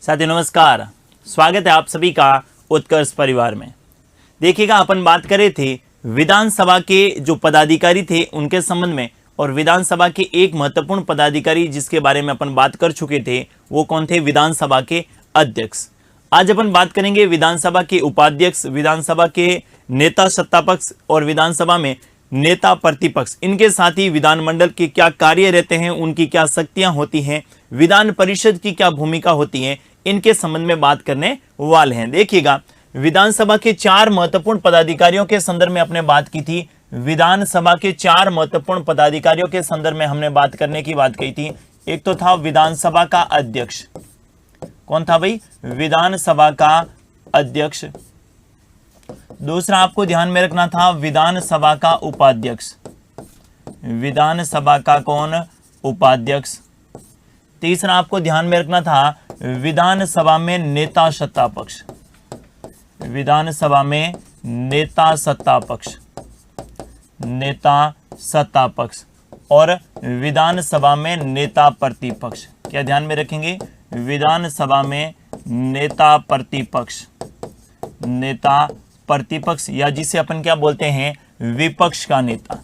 साथियों नमस्कार, स्वागत है आप सभी का उत्कर्ष परिवार में। देखिएगा, अपन बात कर रहे थे विधानसभा के जो पदाधिकारी थे उनके संबंध में, और विधानसभा के एक महत्वपूर्ण पदाधिकारी जिसके बारे में अपन बात कर चुके थे वो कौन थे? विधानसभा के अध्यक्ष। आज अपन बात करेंगे विधानसभा के उपाध्यक्ष, विधानसभा के नेता सत्तापक्ष और विधानसभा में नेता प्रतिपक्ष। इनके साथ ही विधानमंडल के क्या कार्य रहते हैं, उनकी क्या शक्तियां होती हैं, विधान परिषद की क्या भूमिका होती है, इनके संबंध में बात करने वाले हैं। देखिएगा, विधानसभा के 4 महत्वपूर्ण पदाधिकारियों के संदर्भ में आपने बात की थी। विधानसभा के 4 महत्वपूर्ण पदाधिकारियों के संदर्भ में हमने बात करने की बात कही थी। एक तो था विधानसभा का अध्यक्ष। कौन था भाई? विधानसभा का अध्यक्ष। दूसरा आपको ध्यान में रखना था विधानसभा का उपाध्यक्ष। विधानसभा का कौन? उपाध्यक्ष। तीसरा आपको ध्यान में रखना था विधानसभा में नेता सत्तापक्ष। विधानसभा में नेता सत्तापक्ष, नेता सत्तापक्ष। और विधानसभा में नेता प्रतिपक्ष। क्या ध्यान में रखेंगे? विधानसभा में नेता प्रतिपक्ष, नेता प्रतिपक्ष, या जिसे अपन क्या बोलते हैं? विपक्ष का नेता।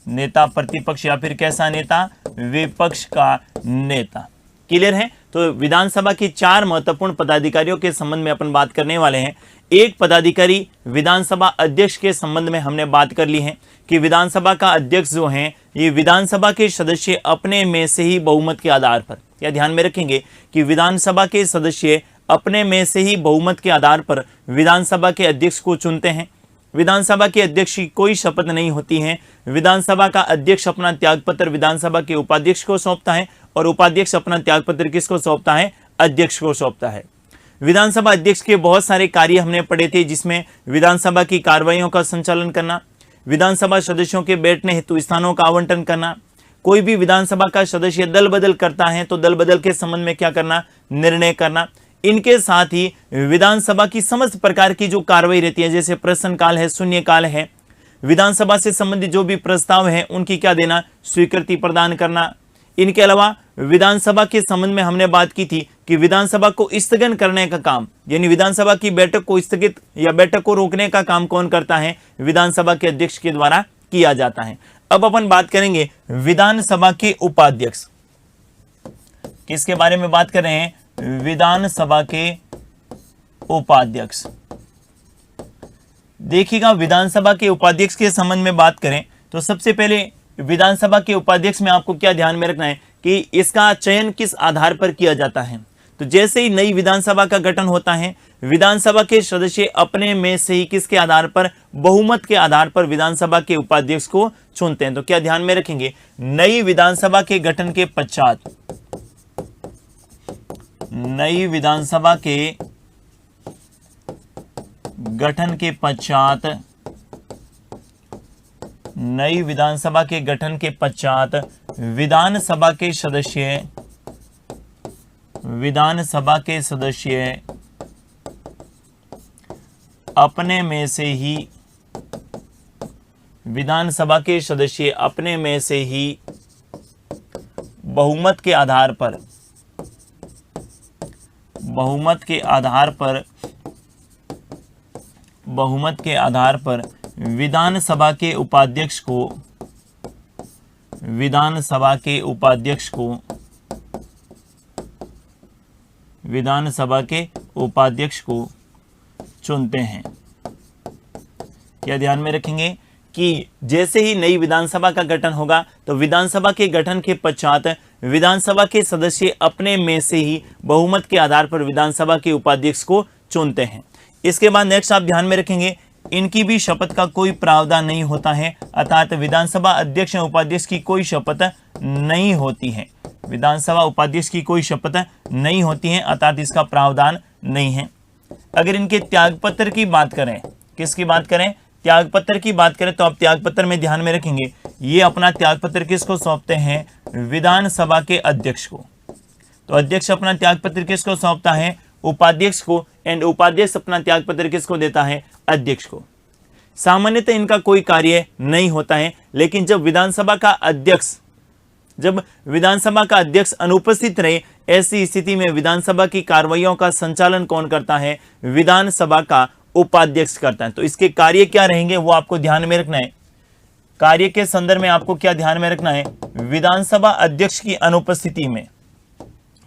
नेता प्रतिपक्ष या फिर कैसा नेता? विपक्ष का नेता। क्लियर है? तो विधानसभा के 4 महत्वपूर्ण पदाधिकारियों के संबंध में अपन बात करने वाले हैं। एक पदाधिकारी विधानसभा अध्यक्ष के संबंध में हमने बात कर ली है कि विधानसभा का अध्यक्ष जो है ये विधानसभा के सदस्य अपने में से ही बहुमत के आधार पर, या ध्यान में रखेंगे कि विधानसभा के सदस्य अपने में से ही बहुमत के आधार पर विधानसभा के अध्यक्ष को चुनते हैं। विधानसभा के अध्यक्ष की कोई शपथ नहीं होती है। विधानसभा का अध्यक्ष अपना त्यागपत्र विधानसभा के उपाध्यक्ष को सौंपता है और उपाध्यक्ष अपना त्यागपत्र किसको सौंपता है? अध्यक्ष को सौंपता है। विधानसभा अध्यक्ष के बहुत सारे कार्य हमने पढ़े थे, जिसमें विधानसभा की कार्रवाइयों का संचालन करना, विधानसभा सदस्यों के बैठने हेतु स्थानों का आवंटन करना, कोई भी विधानसभा का सदस्य दल बदल करता है तो दल बदल के संबंध में क्या करना? निर्णय करना। इनके साथ ही विधानसभा की समस्त प्रकार की जो कार्रवाई रहती है, जैसे प्रश्नकाल है, शून्यकाल है, विधानसभा से संबंधित जो भी प्रस्ताव है उनकी क्या देना? स्वीकृति प्रदान करना। इनके अलावा विधानसभा के संबंध में हमने बात की थी कि विधानसभा को स्थगन करने का काम, यानी विधानसभा की बैठक को स्थगित या बैठक को रोकने का काम कौन करता है? विधानसभा के अध्यक्ष के द्वारा किया जाता है। अब अपन बात करेंगे विधानसभा के उपाध्यक्ष। किसके बारे में बात कर रहे हैं? विधानसभा के उपाध्यक्ष। देखिएगा, विधानसभा के उपाध्यक्ष के संबंध में बात करें तो सबसे पहले विधानसभा के उपाध्यक्ष में आपको क्या ध्यान में रखना है कि इसका चयन किस आधार पर किया जाता है। तो जैसे ही नई विधानसभा का गठन होता है, विधानसभा के सदस्य अपने में से ही किसके आधार पर? बहुमत के आधार पर विधानसभा के उपाध्यक्ष को चुनते हैं। तो क्या ध्यान में रखेंगे? नई विधानसभा के गठन के पश्चात, नई विधानसभा के गठन के पश्चात, नई विधानसभा के गठन के पश्चात विधानसभा के सदस्य, विधानसभा के सदस्य अपने में से ही, विधानसभा के सदस्य अपने में से ही बहुमत के आधार पर, बहुमत के आधार पर, बहुमत के आधार पर विधानसभा के उपाध्यक्ष को, विधानसभा के उपाध्यक्ष को, विधानसभा के उपाध्यक्ष को चुनते हैं। क्या ध्यान में रखेंगे कि जैसे ही नई विधानसभा का गठन होगा तो विधानसभा के गठन के पश्चात विधानसभा के सदस्य अपने में से ही बहुमत के आधार पर विधानसभा के उपाध्यक्ष को चुनते हैं। इसके बाद नेक्स्ट आप ध्यान में रखेंगे, इनकी भी शपथ का कोई प्रावधान नहीं होता है, अर्थात विधानसभा अध्यक्ष और उपाध्यक्ष की कोई शपथ नहीं होती है। विधानसभा उपाध्यक्ष की कोई शपथ नहीं होती है, अर्थात इसका प्रावधान नहीं है। अगर इनके त्यागपत्र की बात करें, किसकी बात करें? त्यागपत्र की बात करें तो आप त्यागपत्र में ध्यान में रखेंगे, ये अपना त्यागपत्र किसको सौंपते हैं? विधानसभा के अध्यक्ष को। तो अध्यक्ष अपना त्यागपत्र किसको सौंपता है? उपाध्यक्ष को। एंड उपाध्यक्ष अपना त्यागपत्र किसको देता है? अध्यक्ष को। सामान्यतः इनका कोई कार्य नहीं होता है, लेकिन जब विधानसभा का अध्यक्ष जब विधानसभा का अध्यक्ष अनुपस्थित रहे, ऐसी स्थिति में विधानसभा की कार्रवाइयों का संचालन कौन करता है? विधानसभा का उपाध्यक्ष करता है। तो इसके कार्य क्या रहेंगे वो आपको ध्यान में रखना है। कार्य के संदर्भ में आपको क्या ध्यान में रखना है? विधानसभा अध्यक्ष की अनुपस्थिति में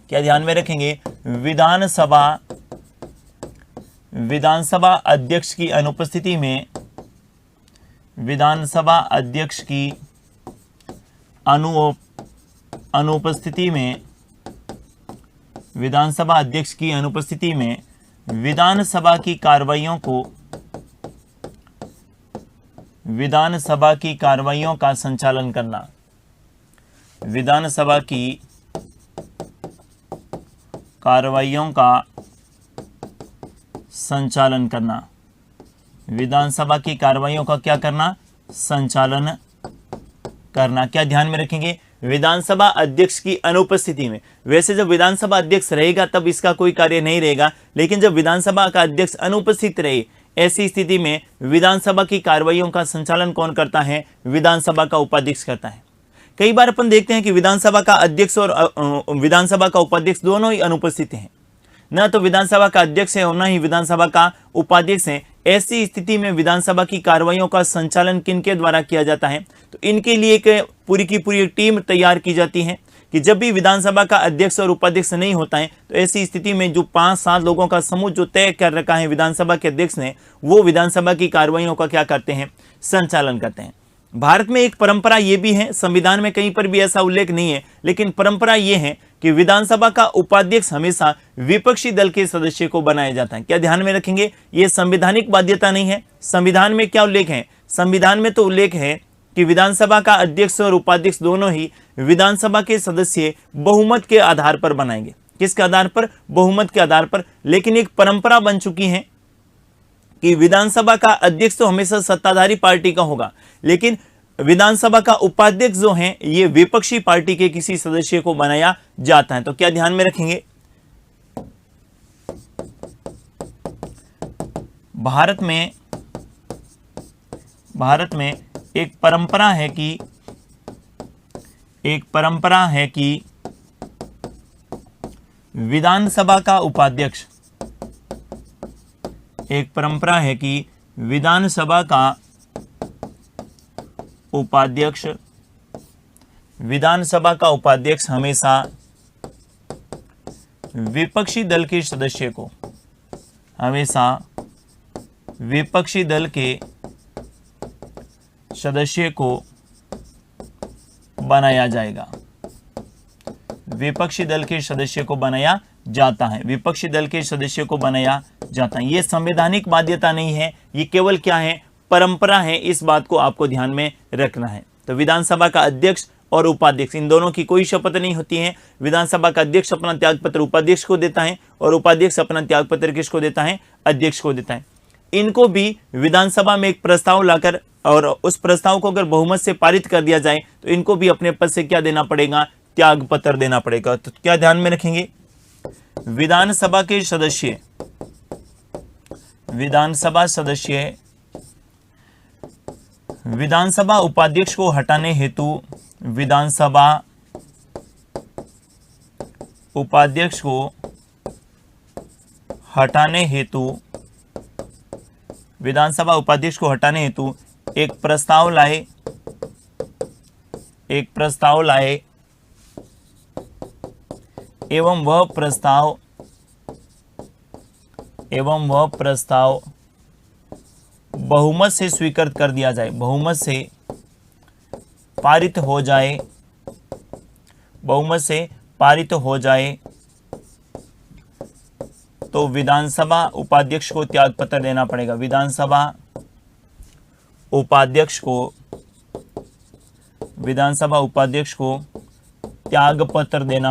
क्या ध्यान में रखेंगे? विधानसभा अध्यक्ष की अनुपस्थिति में, विधानसभा अध्यक्ष की अनुपस्थिति में, विधानसभा अध्यक्ष की अनुपस्थिति में विधानसभा की कार्रवाइयों का संचालन करना, विधानसभा की कार्रवाइयों का संचालन करना, विधानसभा की कार्रवाइयों का क्या करना? संचालन करना। क्या ध्यान में रखेंगे? विधानसभा अध्यक्ष की अनुपस्थिति में। वैसे जब विधानसभा अध्यक्ष रहेगा तब इसका कोई कार्य नहीं रहेगा, लेकिन जब विधानसभा का अध्यक्ष अनुपस्थित रहे, ऐसी स्थिति में विधानसभा की कार्रवाइयों का संचालन कौन करता है? विधानसभा का उपाध्यक्ष करता है। कई बार अपन देखते हैं कि विधानसभा का अध्यक्ष और विधानसभा का उपाध्यक्ष दोनों ही अनुपस्थित हैं, न तो विधानसभा का अध्यक्ष है और न ही विधानसभा का उपाध्यक्ष है। ऐसी स्थिति में विधानसभा की कार्रवाइयों का संचालन किनके द्वारा किया जाता है? तो इनके लिए एक पूरी की पूरी टीम तैयार की जाती है कि जब भी विधानसभा का अध्यक्ष और उपाध्यक्ष नहीं होता है, तो ऐसी स्थिति में जो 5-7 लोगों का समूह जो तय कर रखा है विधानसभा के अध्यक्ष ने, वो विधानसभा की कार्रवाइयों का क्या करते हैं? संचालन करते हैं। भारत में एक परंपरा ये भी है, संविधान में कहीं पर भी ऐसा उल्लेख नहीं है, लेकिन परंपरा ये है कि विधानसभा का उपाध्यक्ष हमेशा विपक्षी दल के सदस्य को बनाया जाता है। क्या ध्यान में रखेंगे? ये संवैधानिक बाध्यता नहीं है। संविधान में क्या उल्लेख है? संविधान में तो उल्लेख है कि विधानसभा का अध्यक्ष और उपाध्यक्ष दोनों ही विधानसभा के सदस्य बहुमत के आधार पर बनाएंगे। किसके आधार पर? बहुमत के आधार पर। लेकिन एक परंपरा बन चुकी है कि विधानसभा का अध्यक्ष तो हमेशा सत्ताधारी पार्टी का होगा, लेकिन विधानसभा का उपाध्यक्ष जो है ये विपक्षी पार्टी के किसी सदस्य को बनाया जाता है। तो क्या ध्यान में रखेंगे? भारत में एक परंपरा है कि विधानसभा का उपाध्यक्ष, एक परंपरा है कि विधानसभा का उपाध्यक्ष हमेशा विपक्षी दल के सदस्य को बनाया जाएगा। विपक्षी दल के सदस्य को बनाया जाता है। विपक्षी दल के सदस्य को बनाया जाता है। ये संवैधानिक बाध्यता नहीं है, ये केवल क्या है? परंपरा है। इस बात को आपको ध्यान में रखना है। तो विधानसभा का अध्यक्ष और उपाध्यक्ष इन दोनों की कोई शपथ नहीं होती है। विधानसभा का अध्यक्ष अपना त्यागपत्र उपाध्यक्ष को देता है और उपाध्यक्ष अपना त्यागपत्र किसको देता है? अध्यक्ष को देता है। इनको भी विधानसभा में एक प्रस्ताव लाकर और उस प्रस्ताव को अगर बहुमत से पारित कर दिया जाए तो इनको भी अपने पद से क्या देना पड़ेगा? त्यागपत्र देना पड़ेगा। तो क्या ध्यान में रखेंगे? विधानसभा के सदस्य, विधानसभा उपाध्यक्ष को हटाने हेतु विधानसभा उपाध्यक्ष को हटाने हेतु एक प्रस्ताव लाए एवं वह प्रस्ताव बहुमत से स्वीकृत कर दिया जाए, बहुमत से पारित हो जाए तो विधानसभा उपाध्यक्ष को त्यागपत्र देना पड़ेगा। विधानसभा उपाध्यक्ष को त्यागपत्र देना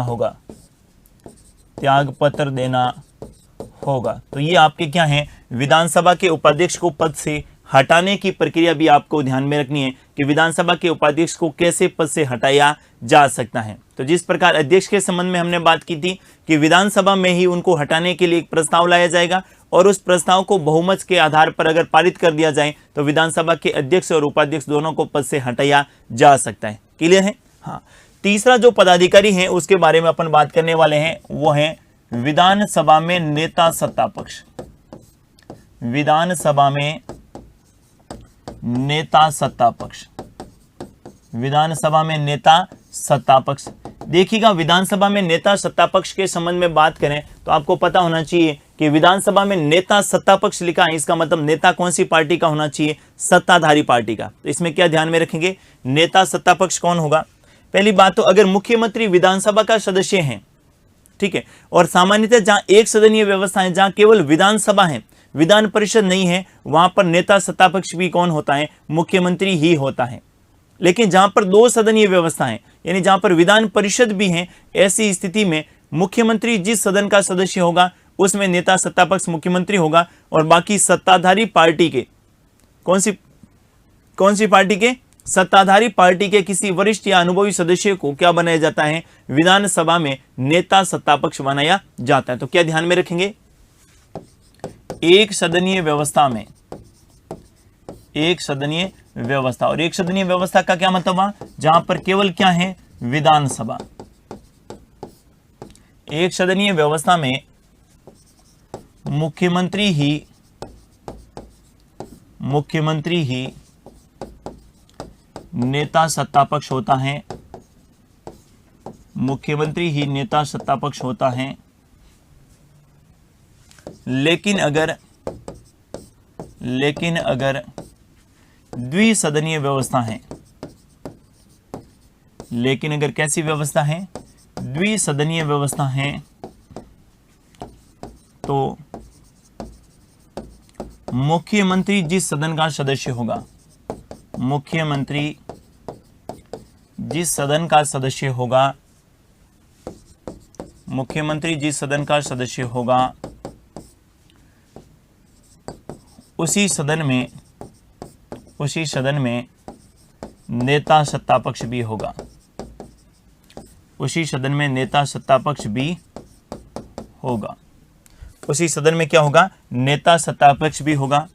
होगा। तो ये आपके क्या हैं? विधानसभा के उपाध्यक्ष को पद से हटाने की प्रक्रिया भी आपको ध्यान में रखनी है कि विधानसभा के उपाध्यक्ष को कैसे पद से हटाया जा सकता है। तो जिस प्रकार अध्यक्ष के संबंध में हमने बात की थी कि विधानसभा में ही उनको हटाने के लिए एक प्रस्ताव लाया जाएगा और उस प्रस्ताव को बहुमत के आधार पर अगर पारित कर दिया जाए तो विधानसभा के अध्यक्ष और उपाध्यक्ष दोनों को पद से हटाया जा सकता है। क्लियर है? हाँ। तीसरा जो पदाधिकारी है उसके बारे में अपन बात करने वाले हैं, वो है विधानसभा में नेता सत्ता पक्ष। विधानसभा में नेता सत्ता पक्ष। विधानसभा में नेता सत्ता पक्ष। देखिएगा, विधानसभा में नेता सत्ता पक्ष के संबंध में बात करें तो आपको पता होना चाहिए कि विधानसभा में नेता सत्ता पक्ष लिखा है, इसका मतलब नेता कौन सी पार्टी का होना चाहिए? सत्ताधारी पार्टी का। तो इसमें क्या ध्यान में रखेंगे? नेता सत्ता पक्ष कौन होगा? पहली बात तो अगर मुख्यमंत्री विधानसभा का सदस्य है, ठीक है, और सामान्यतः जहां एक सदनीय व्यवस्था है, जहां केवल विधानसभा है, विधान परिषद नहीं है, वहां पर नेता सत्ता पक्ष भी कौन होता है? मुख्यमंत्री ही होता है। लेकिन जहां पर दो सदनीय व्यवस्था है, यानी जहां पर विधान परिषद भी है, ऐसी स्थिति में मुख्यमंत्री जिस सदन का सदस्य होगा उसमें नेता सत्ता पक्ष मुख्यमंत्री होगा, और बाकी सत्ताधारी पार्टी के कौन सी पार्टी के? सत्ताधारी पार्टी के किसी वरिष्ठ या अनुभवी सदस्य को क्या बनाया जाता है? विधानसभा में नेता सत्ता पक्ष बनाया जाता है। तो क्या ध्यान में रखेंगे? एक सदनीय व्यवस्था में एक सदनीय व्यवस्था, और एक सदनीय व्यवस्था का क्या मतलब हुआ? जहां पर केवल क्या है? विधानसभा। एक सदनीय व्यवस्था में मुख्यमंत्री ही नेता सत्ता पक्ष होता है। मुख्यमंत्री ही नेता सत्ता पक्ष होता है। लेकिन अगर द्विसदनीय व्यवस्था है, लेकिन अगर कैसी व्यवस्था है? द्विसदनीय व्यवस्था है, तो मुख्यमंत्री जिस सदन का सदस्य होगा, मुख्यमंत्री जिस सदन का सदस्य होगा, मुख्यमंत्री जिस सदन का सदस्य होगा, उसी सदन में नेता सत्ता पक्ष भी होगा। उसी सदन में नेता सत्ता पक्ष भी होगा। उसी सदन में क्या होगा? नेता सत्ता पक्ष भी होगा।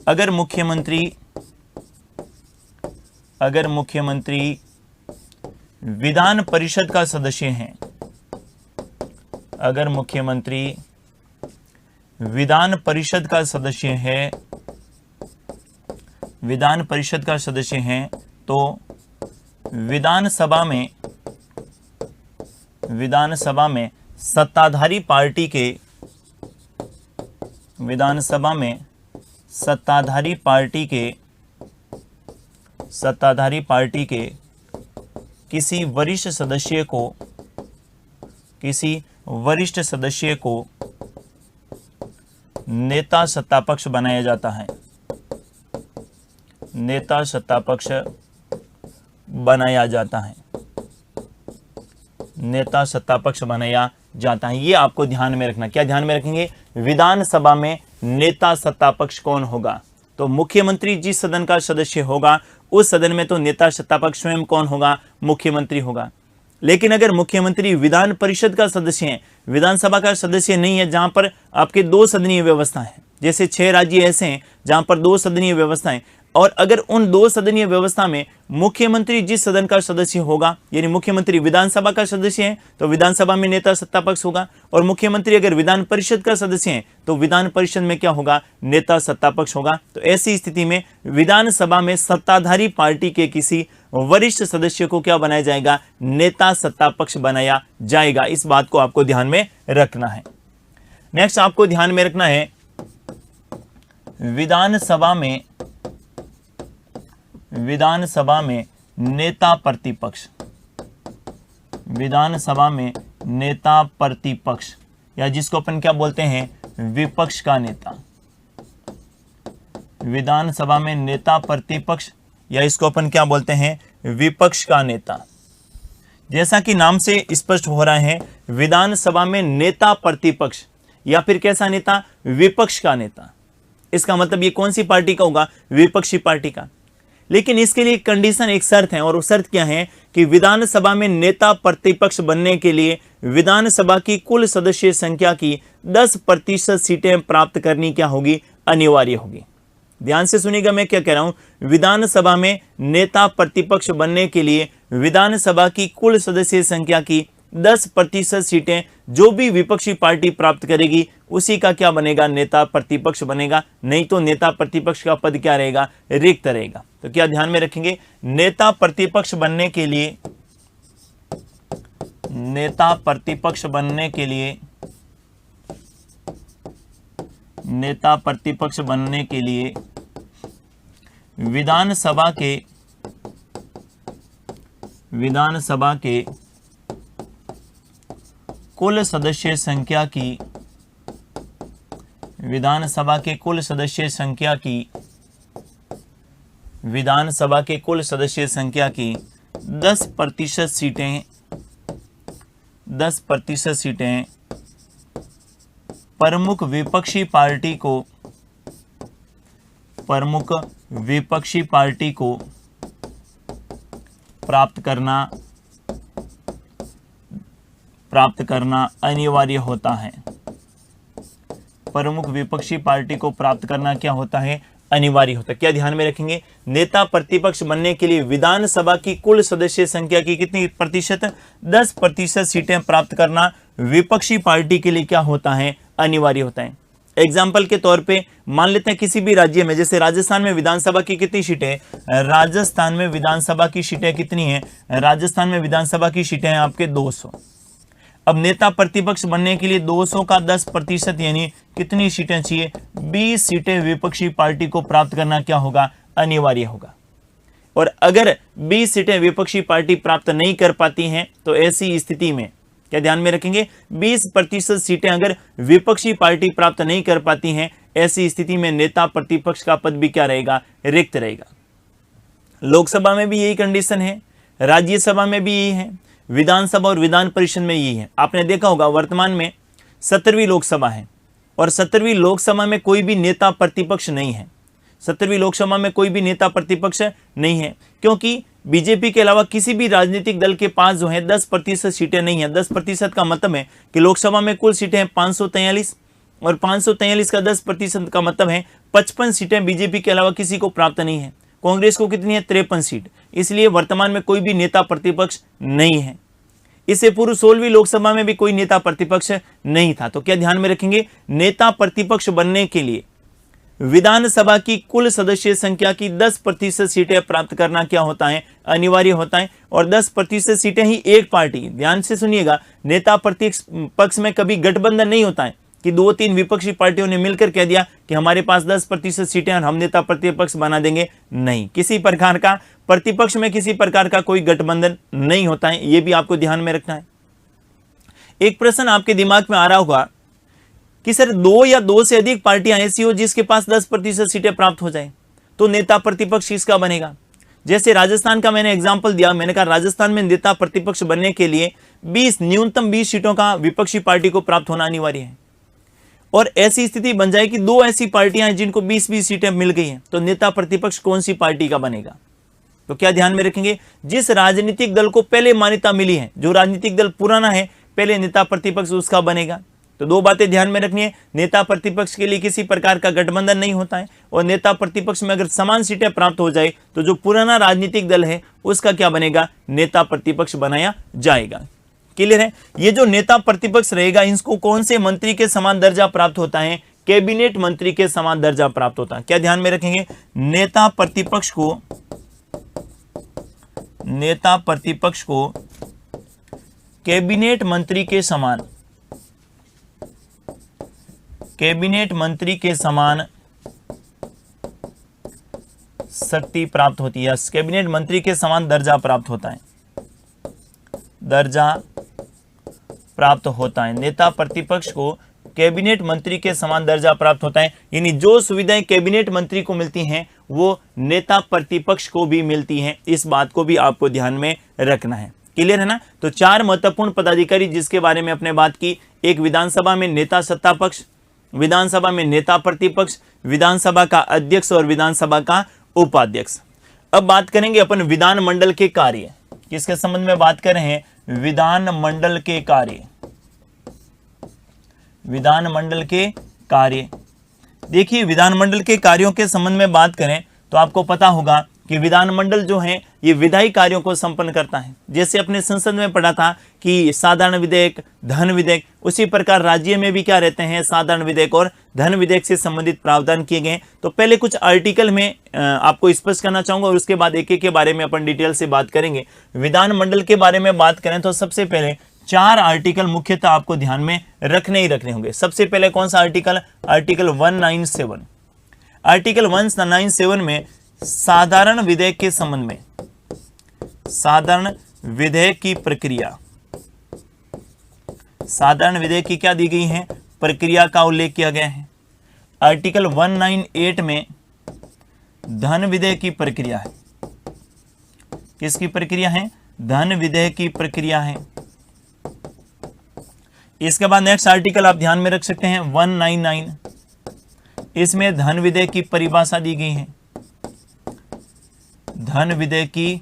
अगर मुख्यमंत्री विधान परिषद का सदस्य है, अगर मुख्यमंत्री विधान परिषद का सदस्य है, विधान परिषद का सदस्य है, तो विधानसभा में सत्ताधारी पार्टी के, विधानसभा में सत्ताधारी पार्टी के किसी वरिष्ठ सदस्य को नेता सत्ता पक्ष बनाया जाता है। नेता सत्ता पक्ष बनाया जाता है। नेता सत्ता पक्ष बनाया जाता है। ये आपको ध्यान में रखना। क्या ध्यान में रखेंगे? विधानसभा में नेता सत्ता पक्ष कौन होगा? तो मुख्यमंत्री जिस सदन का सदस्य होगा उस सदन में तो नेता सत्ता पक्ष स्वयं कौन होगा? मुख्यमंत्री होगा। लेकिन अगर मुख्यमंत्री विधान परिषद का सदस्य है, विधानसभा का सदस्य नहीं है, जहां पर आपके दो सदनीय व्यवस्था है, जैसे 6 राज्य ऐसे हैं जहां पर दो सदनीय व्यवस्था है, और अगर उन दो सदनीय व्यवस्था में मुख्यमंत्री जिस सदन का सदस्य होगा, यानी मुख्यमंत्री विधानसभा का सदस्य है तो विधानसभा में नेता सत्ता पक्ष होगा, और मुख्यमंत्री अगर विधान परिषद का सदस्य है तो विधान परिषद में क्या होगा? नेता सत्ता पक्ष होगा। तो ऐसी स्थिति में विधानसभा में सत्ताधारी पार्टी के किसी वरिष्ठ सदस्य को क्या बनाया जाएगा? नेता सत्ता पक्ष बनाया जाएगा। इस बात को आपको ध्यान में रखना है। नेक्स्ट आपको ध्यान में रखना है, विधानसभा में नेता प्रतिपक्ष। विधानसभा में नेता प्रतिपक्ष, या जिसको अपन क्या बोलते हैं? विपक्ष का नेता। विधानसभा में नेता प्रतिपक्ष, या इसको अपन क्या बोलते हैं? विपक्ष का नेता। जैसा कि नाम से स्पष्ट हो रहा है, विधानसभा में नेता प्रतिपक्ष या फिर कैसा नेता? विपक्ष का नेता। इसका मतलब ये कौन सी पार्टी का होगा? विपक्षी पार्टी का। लेकिन इसके लिए एक कंडीशन, एक शर्त है, और वो शर्त क्या है कि विधानसभा में नेता प्रतिपक्ष बनने के लिए विधानसभा की कुल सदस्य संख्या की 10% सीटें प्राप्त करनी क्या होगी? अनिवार्य होगी। ध्यान से सुनिएगा मैं क्या कह रहा हूं। विधानसभा में नेता प्रतिपक्ष बनने के लिए विधानसभा की कुल सदस्य संख्या की 10% सीटें जो भी विपक्षी पार्टी प्राप्त करेगी उसी का क्या बनेगा, नेता प्रतिपक्ष बनेगा। नहीं तो नेता प्रतिपक्ष का पद क्या रहेगा, रिक्त रहेगा। तो क्या ध्यान में रखेंगे, नेता प्रतिपक्ष बनने के लिए, नेता प्रतिपक्ष बनने के लिए, नेता प्रतिपक्ष बनने के लिए विधानसभा के कुल सदस्य संख्या की, विधानसभा के कुल सदस्य संख्या की, विधानसभा के कुल सदस्य संख्या की 10% सीटें, 10% सीटें प्रमुख विपक्षी पार्टी को, प्रमुख विपक्षी पार्टी को प्राप्त करना अनिवार्य होता है। प्रमुख विपक्षी पार्टी को प्राप्त करना क्या होता है, अनिवार्य होता है। क्या ध्यान में रखेंगे, नेता प्रतिपक्ष बनने के लिए विधानसभा की कुल सदस्य संख्या की कितनी प्रतिशत, 10% सीटें प्राप्त करना विपक्षी पार्टी के लिए क्या होता है, अनिवार्य होता है। एग्जाम्पल के तौर पे मान लेते हैं किसी भी राज्य में, जैसे राजस्थान में विधानसभा की कितनी सीटें, राजस्थान में विधानसभा की सीटें कितनी हैं, राजस्थान में विधानसभा की सीटें हैं आपके 200। अब नेता प्रतिपक्ष बनने के लिए 200 का 10% यानी कितनी सीटें चाहिए, 20 सीटें विपक्षी पार्टी को प्राप्त करना क्या होगा, अनिवार्य होगा। और अगर 20 सीटें विपक्षी पार्टी प्राप्त नहीं कर पाती हैं तो ऐसी स्थिति में क्या ध्यान में रखेंगे, 20% सीटें अगर विपक्षी पार्टी प्राप्त नहीं कर पाती हैं, ऐसी स्थिति में नेता प्रतिपक्ष का पद भी क्या रहेगा, रिक्त रहेगा। लोकसभा में भी यही कंडीशन है, राज्यसभा में भी यही है, विधानसभा और विधान परिषद में यही है। आपने देखा होगा वर्तमान में 17वीं लोकसभा है और 17वीं लोकसभा में कोई भी नेता प्रतिपक्ष नहीं है। 17वीं लोकसभा में कोई भी नेता प्रतिपक्ष नहीं है क्योंकि बीजेपी के अलावा किसी भी राजनीतिक दल के पास जो है 10% सीटें नहीं है। 10% का मतलब है कि लोकसभा में कुल सीटें हैं 543 और 543 का 10% का मतलब है 55 सीटें बीजेपी के अलावा किसी को प्राप्त नहीं है। कांग्रेस को कितनी है, 53 सीट। इसलिए वर्तमान में कोई भी नेता प्रतिपक्ष नहीं है। इससे पूर्व 16वीं लोकसभा में भी कोई नेता प्रतिपक्ष नहीं था। तो क्या ध्यान में रखेंगे, नेता प्रतिपक्ष बनने के लिए विधानसभा की कुल सदस्य संख्या की 10% सीटें प्राप्त करना क्या होता है, अनिवार्य होता है। और 10% सीटें ही एक पार्टी, ध्यान से सुनिएगा, नेता प्रतिपक्ष में कभी गठबंधन नहीं होता है कि 2-3 विपक्षी पार्टियों ने मिलकर कह दिया कि हमारे पास 10% सीटें और हम नेता प्रतिपक्ष बना देंगे। नहीं, किसी प्रकार का प्रतिपक्ष में किसी प्रकार का कोई गठबंधन नहीं होता है, यह भी आपको ध्यान में रखना है। एक प्रश्न आपके दिमाग में आ रहा होगा कि सर 2 या 2 से अधिक पार्टियां ऐसी हो जिसके पास 10% सीटें प्राप्त हो जाए तो नेता प्रतिपक्ष किसका बनेगा। जैसे राजस्थान का मैंने एग्जांपल दिया, मैंने कहा राजस्थान में नेता प्रतिपक्ष बनने के लिए न्यूनतम 20 सीटों का विपक्षी पार्टी को प्राप्त होना अनिवार्य है। और ऐसी स्थिति बन जाए कि 2 ऐसी पार्टियां हैं जिनको 20-20 सीटें मिल गई हैं, तो नेता प्रतिपक्ष कौन सी पार्टी का बनेगा। तो क्या ध्यान में रखेंगे, जिस राजनीतिक दल को पहले मान्यता मिली है, जो राजनीतिक दल पुराना है, पहले नेता प्रतिपक्ष उसका बनेगा। तो 2 बातें ध्यान में रखनी है, नेता प्रतिपक्ष के लिए किसी प्रकार का गठबंधन नहीं होता है और नेता प्रतिपक्ष में अगर समान सीटें प्राप्त हो जाए तो जो पुराना राजनीतिक दल है उसका क्या बनेगा, नेता प्रतिपक्ष बनाया जाएगा। क्लियर है। ये जो नेता प्रतिपक्ष रहेगा इनको कौन से मंत्री के समान दर्जा प्राप्त होता है, कैबिनेट मंत्री के समान दर्जा प्राप्त होता है। क्या ध्यान में रखेंगे, नेता प्रतिपक्ष को कैबिनेट मंत्री के समान, कैबिनेट मंत्री के समान शक्ति प्राप्त होती है, कैबिनेट मंत्री के समान दर्जा प्राप्त होता है, दर्जा प्राप्त होता है। नेता प्रतिपक्ष को कैबिनेट मंत्री के समान दर्जा प्राप्त होता है, यानी जो सुविधाएं कैबिनेट मंत्री को मिलती हैं वो नेता प्रतिपक्ष को भी मिलती हैं। इस बात को भी आपको ध्यान में रखना है। क्लियर है ना। तो 4 महत्वपूर्ण पदाधिकारी जिसके बारे में अपने बात की, एक विधानसभा में नेता सत्ता पक्ष, विधानसभा में नेता प्रतिपक्ष, विधानसभा का अध्यक्ष और विधानसभा का उपाध्यक्ष। अब बात करेंगे अपन विधानमंडल के कार्य, किसके संबंध में बात कर रहे हैं, विधानमंडल के कार्य। विधानमंडल के कार्य, देखिए विधानमंडल के कार्यों के संबंध में बात करें तो आपको पता होगा कि विधानमंडल जो है ये विधायी कार्यों को संपन्न करता है। जैसे अपने संसद में पढ़ा था कि साधारण विधेयक, धन विधेयक, उसी प्रकार राज्य में भी क्या रहते हैं, साधारण विधेयक और धन विधेयक से संबंधित प्रावधान किए गए। तो पहले कुछ आर्टिकल में आपको स्पष्ट करना चाहूंगा और उसके बाद एक एक के बारे में अपन डिटेल से बात करेंगे। विधानमंडल के बारे में बात करें तो सबसे पहले 4 आर्टिकल मुख्यतः आपको ध्यान में रखने ही रखने होंगे। सबसे पहले कौन सा आर्टिकल, आर्टिकल 197। आर्टिकल 197 में साधारण विधेयक के संबंध में, साधारण विधेयक की प्रक्रिया, साधारण विधेयक की क्या दी गई है, प्रक्रिया का उल्लेख किया गया है। आर्टिकल 198 में धन विधेयक की प्रक्रिया है। किसकी प्रक्रिया है, धन विधेयक की प्रक्रिया है। इसके बाद नेक्स्ट आर्टिकल आप ध्यान में रख सकते हैं 199, इसमें धन विधेयक की परिभाषा दी गई है। धन विधेयक की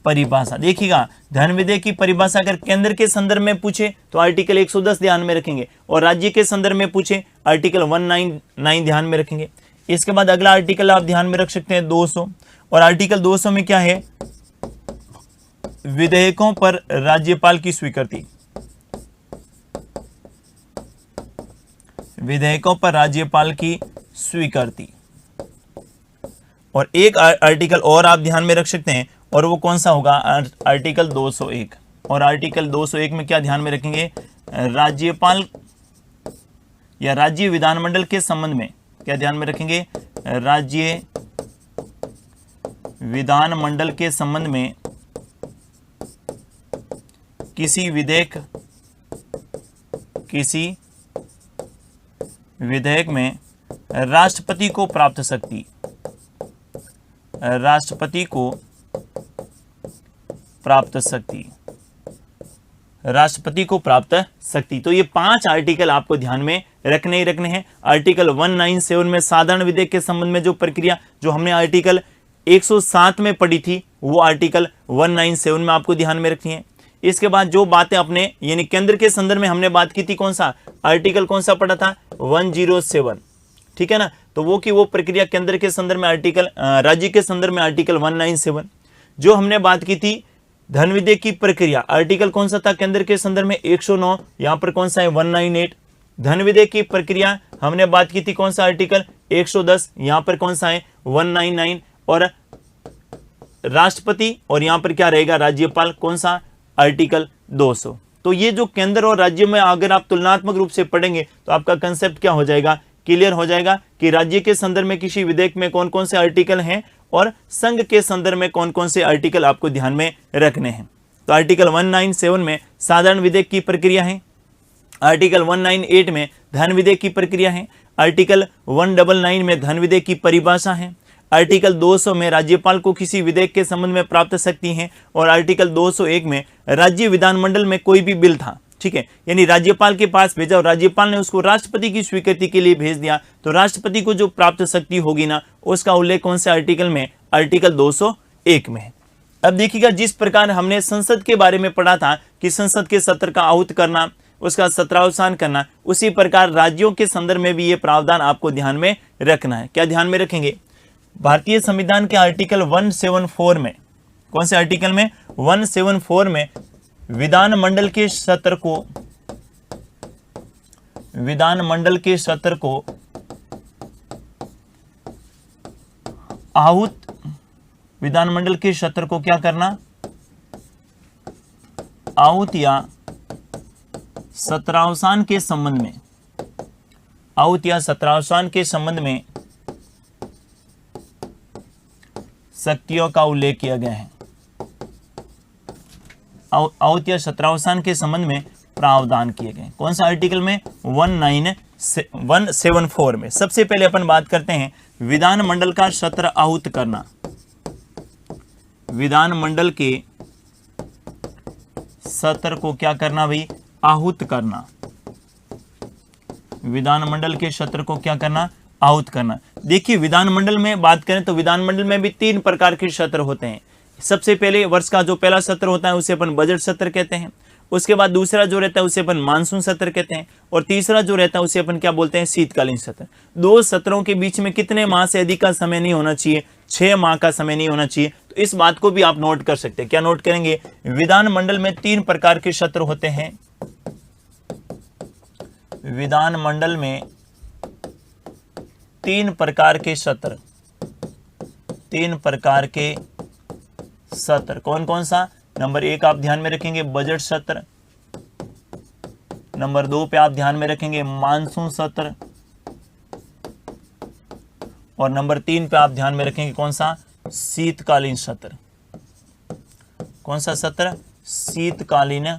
परिभाषा, देखिएगा धन विधेयक की परिभाषा अगर केंद्र के संदर्भ में पूछे तो आर्टिकल 110 ध्यान में रखेंगे और राज्य के संदर्भ में पूछे आर्टिकल 199 ध्यान में रखेंगे। इसके बाद अगला आर्टिकल आप ध्यान में रख सकते हैं 200, और आर्टिकल 200 में क्या है, विधेयकों पर राज्यपाल की स्वीकृति, विधेयकों पर राज्यपाल की स्वीकृति। और एक आर्टिकल और आप ध्यान में रख सकते हैं और वो कौन सा होगा, आर्टिकल 201। और आर्टिकल 201 में क्या ध्यान में रखेंगे, राज्यपाल या राज्य विधानमंडल के संबंध में क्या ध्यान में रखेंगे, राज्य विधानमंडल के संबंध में किसी विधेयक में राष्ट्रपति को प्राप्त शक्ति, राष्ट्रपति को प्राप्त शक्ति, राष्ट्रपति को प्राप्त शक्ति। तो ये 5 आर्टिकल आपको ध्यान में रखने ही रखने हैं। आर्टिकल 197 में साधारण विधेयक के संबंध में जो प्रक्रिया जो हमने आर्टिकल 107 में पढ़ी थी वो आर्टिकल 197 में आपको ध्यान में रखनी है। इसके बाद जो बातें अपने यानी केंद्र के संदर्भ में हमने बात की थी, कौन सा आर्टिकल कौन सा पढ़ा था, 107, ठीक है ना। तो वो की वो प्रक्रिया केंद्र के संदर्भ में आर्टिकल, राज्य के संदर्भ में आर्टिकल 197। जो हमने बात की थी धन विधेयक की प्रक्रिया, आर्टिकल कौन सा था केंद्र के संदर्भ में 109, यहाँ पर कौन सा है 198। धन विधेयक की प्रक्रिया हमने बात की थी कौन सा आर्टिकल 110, यहाँ पर कौन सा है 199। और राष्ट्रपति और यहाँ पर क्या रहेगा राज्यपाल, कौन सा आर्टिकल 200। तो ये जो केंद्र और राज्य में अगर आप तुलनात्मक रूप से पढ़ेंगे तो आपका कंसेप्ट क्या हो जाएगा, क्लियर हो जाएगा कि राज्य के संदर्भ में किसी विधेयक में कौन कौन से आर्टिकल हैं और संघ के संदर्भ में कौन कौन से आर्टिकल आपको ध्यान में रखने हैं। तो आर्टिकल 197 में साधारण विधेयक की प्रक्रिया है, आर्टिकल 198 में धन विधेयक की प्रक्रिया है, आर्टिकल 199 में धन विधेयक की परिभाषा है, आर्टिकल 200 में राज्यपाल को किसी विधेयक के संबंध में प्राप्त शक्ति है, और आर्टिकल 201 में राज्य विधानमंडल में कोई भी बिल था, ठीक है, यानी राज्यपाल के पास भेजा और राज्यपाल ने उसको राष्ट्रपति की स्वीकृति के लिए भेज दिया, तो राष्ट्रपति को जो प्राप्त शक्ति होगी ना उसका उल्लेख कौन से आर्टिकल में, आर्टिकल 201 में है। अब देखिएगा जिस प्रकार हमने संसद के बारे में पढ़ा था कि संसद के सत्र का आहूत करना, उसका सत्रावसान करना, उसी प्रकार राज्यों के संदर्भ में भी ये प्रावधान आपको ध्यान में रखना है। क्या ध्यान में रखेंगे, भारतीय संविधान के आर्टिकल 174 में, कौन से आर्टिकल में, 174 में विधानमंडल के सत्र को, विधानमंडल के सत्र को आहूत, विधानमंडल के सत्र को क्या करना, आहूत या सत्रावसान के संबंध में, आहूत या सत्रावसान के संबंध में शक्तियों का उल्लेख किया गया है। आहूत या सत्रावसान के संबंध में प्रावधान किए गए, कौन सा आर्टिकल में, 174 में। सबसे पहले अपन बात करते हैं विधानमंडल का सत्र आहूत करना, विधानमंडल के सत्र को क्या करना भाई, आहूत करना, विधानमंडल के सत्र को क्या करना, आहूत करना। देखिए विधानमंडल में बात करें तो विधानमंडल में भी 3 प्रकार के सत्र होते हैं। सबसे पहले वर्ष का जो पहला सत्र होता है उसे अपन बजट सत्र कहते हैं, उसके बाद दूसरा जो रहता है उसे अपन मानसून सत्र कहते हैं, और तीसरा जो रहता है उसे अपन क्या बोलते हैं, शीतकालीन सत्र। 2 सत्रों के बीच में कितने माह से अधिक का समय नहीं होना चाहिए, 6 माह का समय नहीं होना चाहिए। तो इस बात को भी आप नोट कर सकते हैं। क्या नोट करेंगे, विधानमंडल में 3 प्रकार के सत्र होते हैं। विधानमंडल में 3 प्रकार के सत्र, 3 प्रकार के सत्र कौन कौन सा। नंबर 1 आप ध्यान में रखेंगे बजट सत्र, नंबर 2 पे आप ध्यान में रखेंगे मानसून सत्र, और नंबर 3 पे आप ध्यान में रखेंगे कौन सा, शीतकालीन सत्र। कौन सा सत्र, शीतकालीन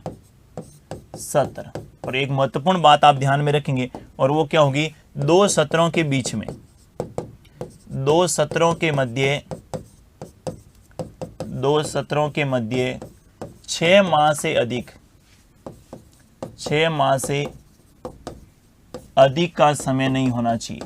सत्र। और एक महत्वपूर्ण बात आप ध्यान में रखेंगे, और वो क्या होगी, 2 सत्रों के बीच में, 2 सत्रों के मध्य, 2 सत्रों के मध्य 6 माह से अधिक, 6 माह से अधिक का समय नहीं होना चाहिए।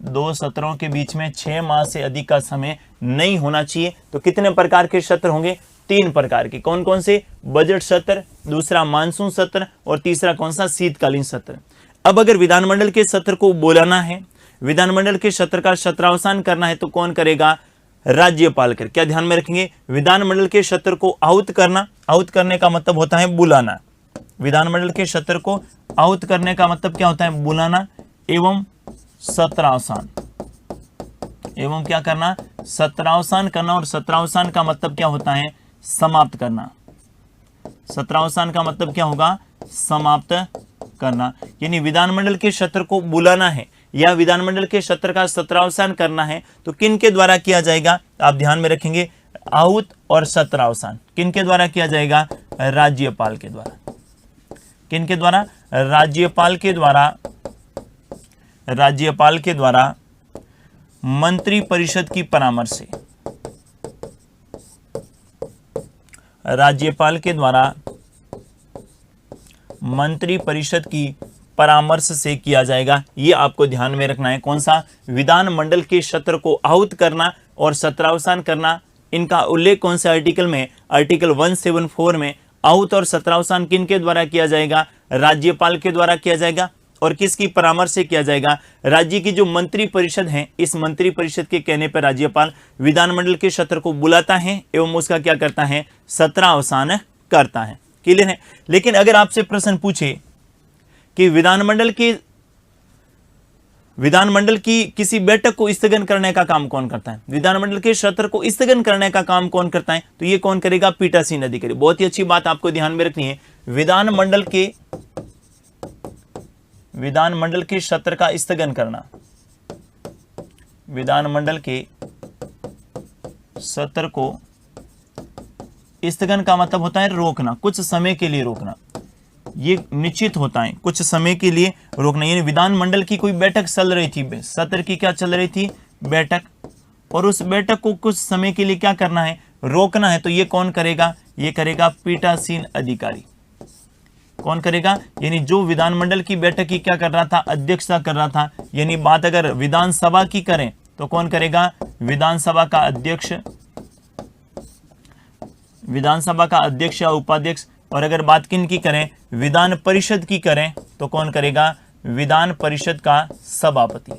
2 सत्रों के बीच में 6 माह से अधिक का समय नहीं होना चाहिए। तो कितने प्रकार के सत्र होंगे, 3 प्रकार के। कौन कौन से, बजट सत्र, दूसरा मानसून सत्र, और तीसरा कौन सा, शीतकालीन सत्र। अब अगर विधानमंडल के सत्र को बुलाना है, विधानमंडल के सत्र का सत्रावसान करना है, तो कौन करेगा, राज्यपाल कर। क्या ध्यान में रखेंगे, विधानमंडल के सत्र को आहूत करना, आहूत करने का मतलब होता है बुलाना। विधानमंडल के सत्र को आहूत करने का मतलब क्या होता है, बुलाना, एवं सत्रावसान, एवं क्या करना, सत्रावसान करना। और सत्रावसान का मतलब क्या होता है, समाप्त करना। सत्रावसान का मतलब क्या होगा, समाप्त करना। यानी विधानमंडल के सत्र को बुलाना है या विधानमंडल के सत्र का सत्रावसान करना है, तो किन के द्वारा किया जाएगा, आप ध्यान में रखेंगे आहूत और सत्रावसान किन के द्वारा किया जाएगा, राज्यपाल के द्वारा। किन के द्वारा, राज्यपाल के द्वारा। राज्यपाल के द्वारा मंत्री परिषद की परामर्श से, राज्यपाल के द्वारा मंत्री परिषद की परामर्श से किया जाएगा। ये आपको ध्यान में रखना है। कौन सा, विधानमंडल के सत्र को आहूत करना और सत्रावसान करना। इनका उल्लेख कौन से आर्टिकल में, आर्टिकल 174 में। आहूत और सत्रावसान किन के द्वारा किया जाएगा, राज्यपाल के द्वारा किया जाएगा। और किसकी परामर्श से किया जाएगा, राज्य की जो मंत्री परिषद है, इस मंत्री परिषद के कहने पर राज्यपाल विधानमंडल के सत्र को बुलाता है एवं उसका क्या करता है, सत्रावसान करता है। क्लियर है। लेकिन अगर आपसे प्रश्न पूछे कि विधानमंडल की किसी बैठक को स्थगन करने का काम कौन करता है, विधानमंडल के सत्र को स्थगन करने का काम कौन करता है, तो ये कौन करेगा, पीठासीन अधिकारी। बहुत ही अच्छी बात आपको ध्यान में रखनी है। विधानमंडल के सत्र का स्थगन करना, विधानमंडल के सत्र को स्थगन का मतलब होता है रोकना, कुछ समय के लिए रोकना। ये निश्चित होता है, कुछ समय के लिए रोकना। यानी विधानमंडल की कोई बैठक चल रही थी, सत्र की क्या चल रही थी, बैठक, और उस बैठक को कुछ समय के लिए क्या करना है, रोकना है। तो ये कौन करेगा, ये करेगा पीठासीन अधिकारी। कौन करेगा, यानी जो विधानमंडल की बैठक की क्या कर रहा था, अध्यक्षता कर रहा था। यानी बात अगर विधानसभा की करें तो कौन करेगा, विधानसभा का अध्यक्ष, विधानसभा का अध्यक्ष या उपाध्यक्ष। और अगर बात किन की करें, विधान परिषद की करें, तो कौन करेगा, विधान परिषद का सभापति।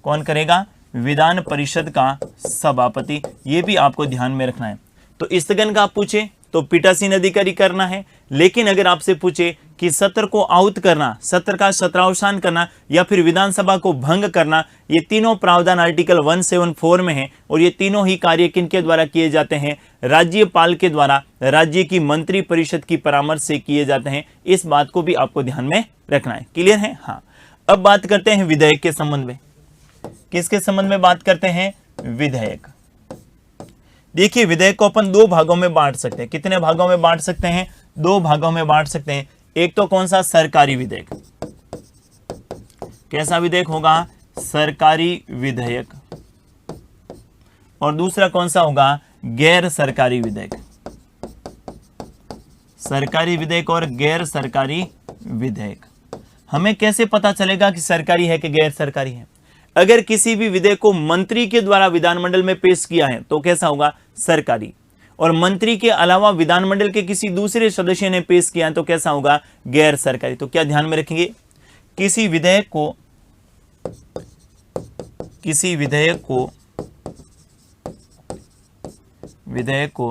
कौन करेगा, विधान परिषद का सभापति। ये भी आपको ध्यान में रखना है। तो स्थगन का आप पूछे तो पीठासीन अधिकारी करना है। लेकिन अगर आपसे पूछे कि सत्र को आहूत करना, सत्र का सत्रावसान करना, या फिर विधानसभा को भंग करना, ये तीनों प्रावधान आर्टिकल 174 में है। और ये तीनों ही कार्य किनके द्वारा किए जाते हैं, राज्यपाल के द्वारा, राज्य की मंत्री परिषद की परामर्श से किए जाते हैं। इस बात को भी आपको ध्यान में रखना है। क्लियर है। हाँ, अब बात करते हैं विधेयक के संबंध में। किसके संबंध में बात करते हैं, विधेयक। देखिए, विधेयक को अपन 2 भागों में बांट सकते हैं। कितने भागों में बांट सकते हैं, 2 भागों में बांट सकते हैं। एक तो कौन सा, सरकारी विधेयक। कैसा विधेयक होगा, सरकारी विधेयक। और दूसरा कौन सा होगा, गैर सरकारी विधेयक। सरकारी विधेयक और गैर सरकारी विधेयक। हमें कैसे पता चलेगा कि सरकारी है कि गैर सरकारी है? अगर किसी भी विधेयक को मंत्री के द्वारा विधानमंडल में पेश किया है तो कैसा होगा, सरकारी। और मंत्री के अलावा विधानमंडल के किसी दूसरे सदस्य ने पेश किया है तो कैसा होगा, गैर सरकारी। तो क्या ध्यान में रखेंगे, किसी विधेयक को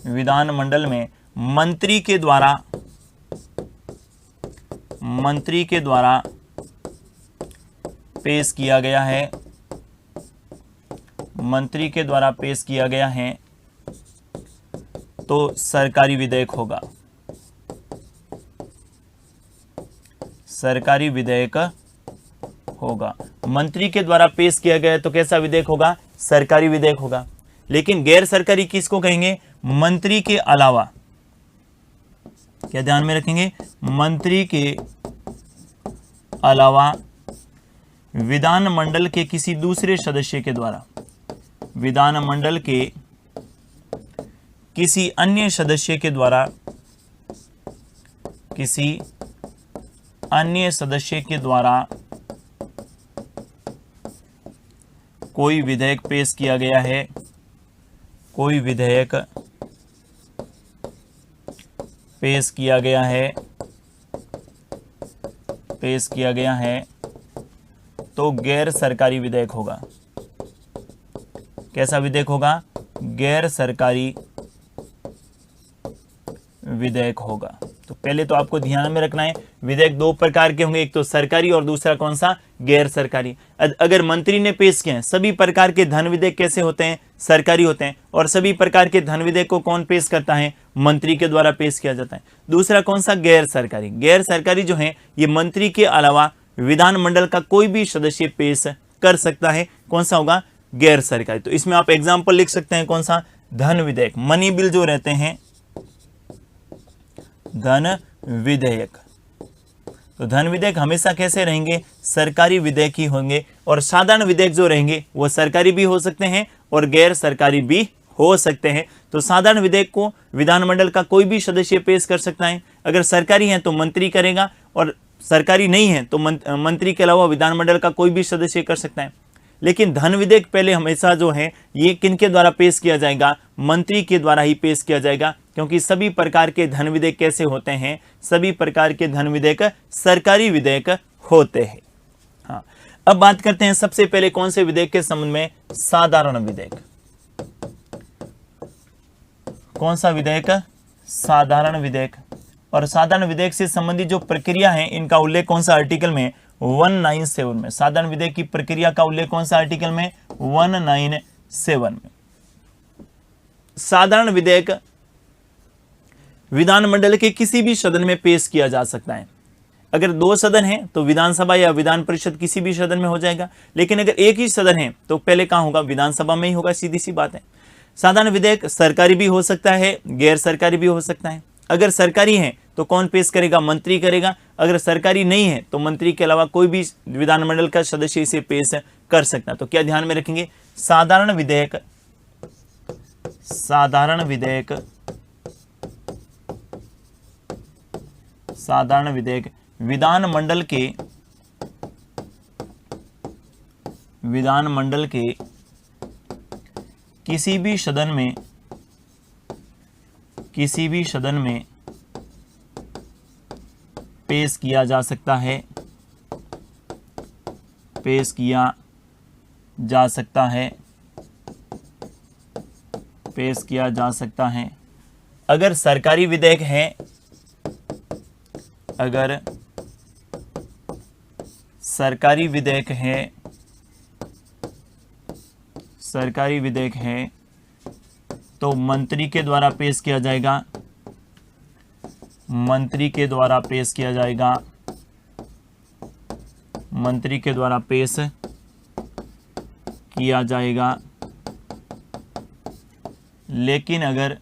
विधानमंडल में मंत्री के द्वारा पेश किया गया है, मंत्री के द्वारा पेश किया गया है तो सरकारी विधेयक होगा, सरकारी विधेयक होगा। मंत्री के द्वारा पेश किया गया तो कैसा विधेयक होगा, सरकारी विधेयक होगा। लेकिन गैर सरकारी किसको कहेंगे, मंत्री के अलावा, क्या ध्यान में रखेंगे, मंत्री के अलावा विधानमंडल के किसी दूसरे सदस्य के द्वारा, विधानमंडल के किसी अन्य सदस्य के द्वारा, किसी अन्य सदस्य के द्वारा कोई विधेयक पेश किया गया है, कोई विधेयक पेश किया गया है तो गैर सरकारी विधेयक होगा। कैसा विधेयक होगा, गैर सरकारी विधेयक होगा। तो पहले तो आपको ध्यान में रखना है, विधेयक दो प्रकार के होंगे, एक तो सरकारी और दूसरा कौन सा, गैर सरकारी। अगर मंत्री ने पेश किए हैं, सभी प्रकार के धन विधेयक कैसे होते हैं, सरकारी होते हैं, और सभी प्रकार के धन विधेयक को कौन पेश करता है, मंत्री के द्वारा पेश किया जाता है। दूसरा कौन सा, गैर सरकारी। गैर सरकारी जो है ये मंत्री के अलावा विधानमंडल का कोई भी सदस्य पेश कर सकता है, कौन सा होगा, गैर सरकारी। तो इसमें आप एग्जाम्पल लिख सकते हैं, कौन सा, धन विधेयक, मनी बिल जो रहते हैं, धन विधेयक। तो धन विधेयक हमेशा कैसे रहेंगे, सरकारी विधेयक ही होंगे, और साधारण विधेयक जो रहेंगे वो सरकारी भी हो सकते हैं और गैर सरकारी भी हो सकते हैं। तो साधारण विधेयक को विधानमंडल का कोई भी सदस्य पेश कर सकता है, अगर सरकारी है तो मंत्री करेगा, और सरकारी नहीं है तो मंत्री के अलावा विधानमंडल का कोई भी सदस्य कर सकता है। लेकिन धन विधेयक पहले हमेशा जो है ये किनके द्वारा पेश किया जाएगा, मंत्री के द्वारा ही पेश किया जाएगा, क्योंकि सभी प्रकार के धन विधेयक कैसे होते हैं, सभी प्रकार के धन विधेयक सरकारी विधेयक होते हैं। हाँ, अब बात करते हैं सबसे पहले कौन से विधेयक के संबंध में, साधारण विधेयक। कौन सा विधेयक, साधारण विधेयक। और साधारण विधेयक से संबंधित जो प्रक्रिया है इनका उल्लेख कौन सा आर्टिकल में, 197 में। साधारण विधेयक की प्रक्रिया का उल्लेख कौन सा आर्टिकल में, 197 में। साधारण विधेयक विधानमंडल के किसी भी सदन में पेश किया जा सकता है। अगर दो सदन हैं तो विधानसभा या विधान परिषद किसी भी सदन में हो जाएगा, लेकिन अगर एक ही सदन है तो पहले कहां होगा, विधानसभा में ही होगा, सीधी सी बात है। साधारण विधेयक सरकारी भी हो सकता है, गैर सरकारी भी हो सकता है। अगर सरकारी है तो कौन पेश करेगा, मंत्री करेगा। अगर सरकारी नहीं है तो मंत्री के अलावा कोई भी विधानमंडल का सदस्य इसे पेश कर सकता है। तो क्या ध्यान में रखेंगे, साधारण विधेयक, साधारण विधेयक, साधारण विधेयक विधानमंडल के किसी भी सदन में पेश किया जा सकता है, पेश किया जा सकता है, पेश किया जा सकता है। अगर सरकारी विधेयक है, अगर सरकारी विधेयक है, सरकारी विधेयक है तो मंत्री के द्वारा पेश किया जाएगा, मंत्री के द्वारा पेश किया जाएगा, मंत्री के द्वारा पेश किया जाएगा। लेकिन अगर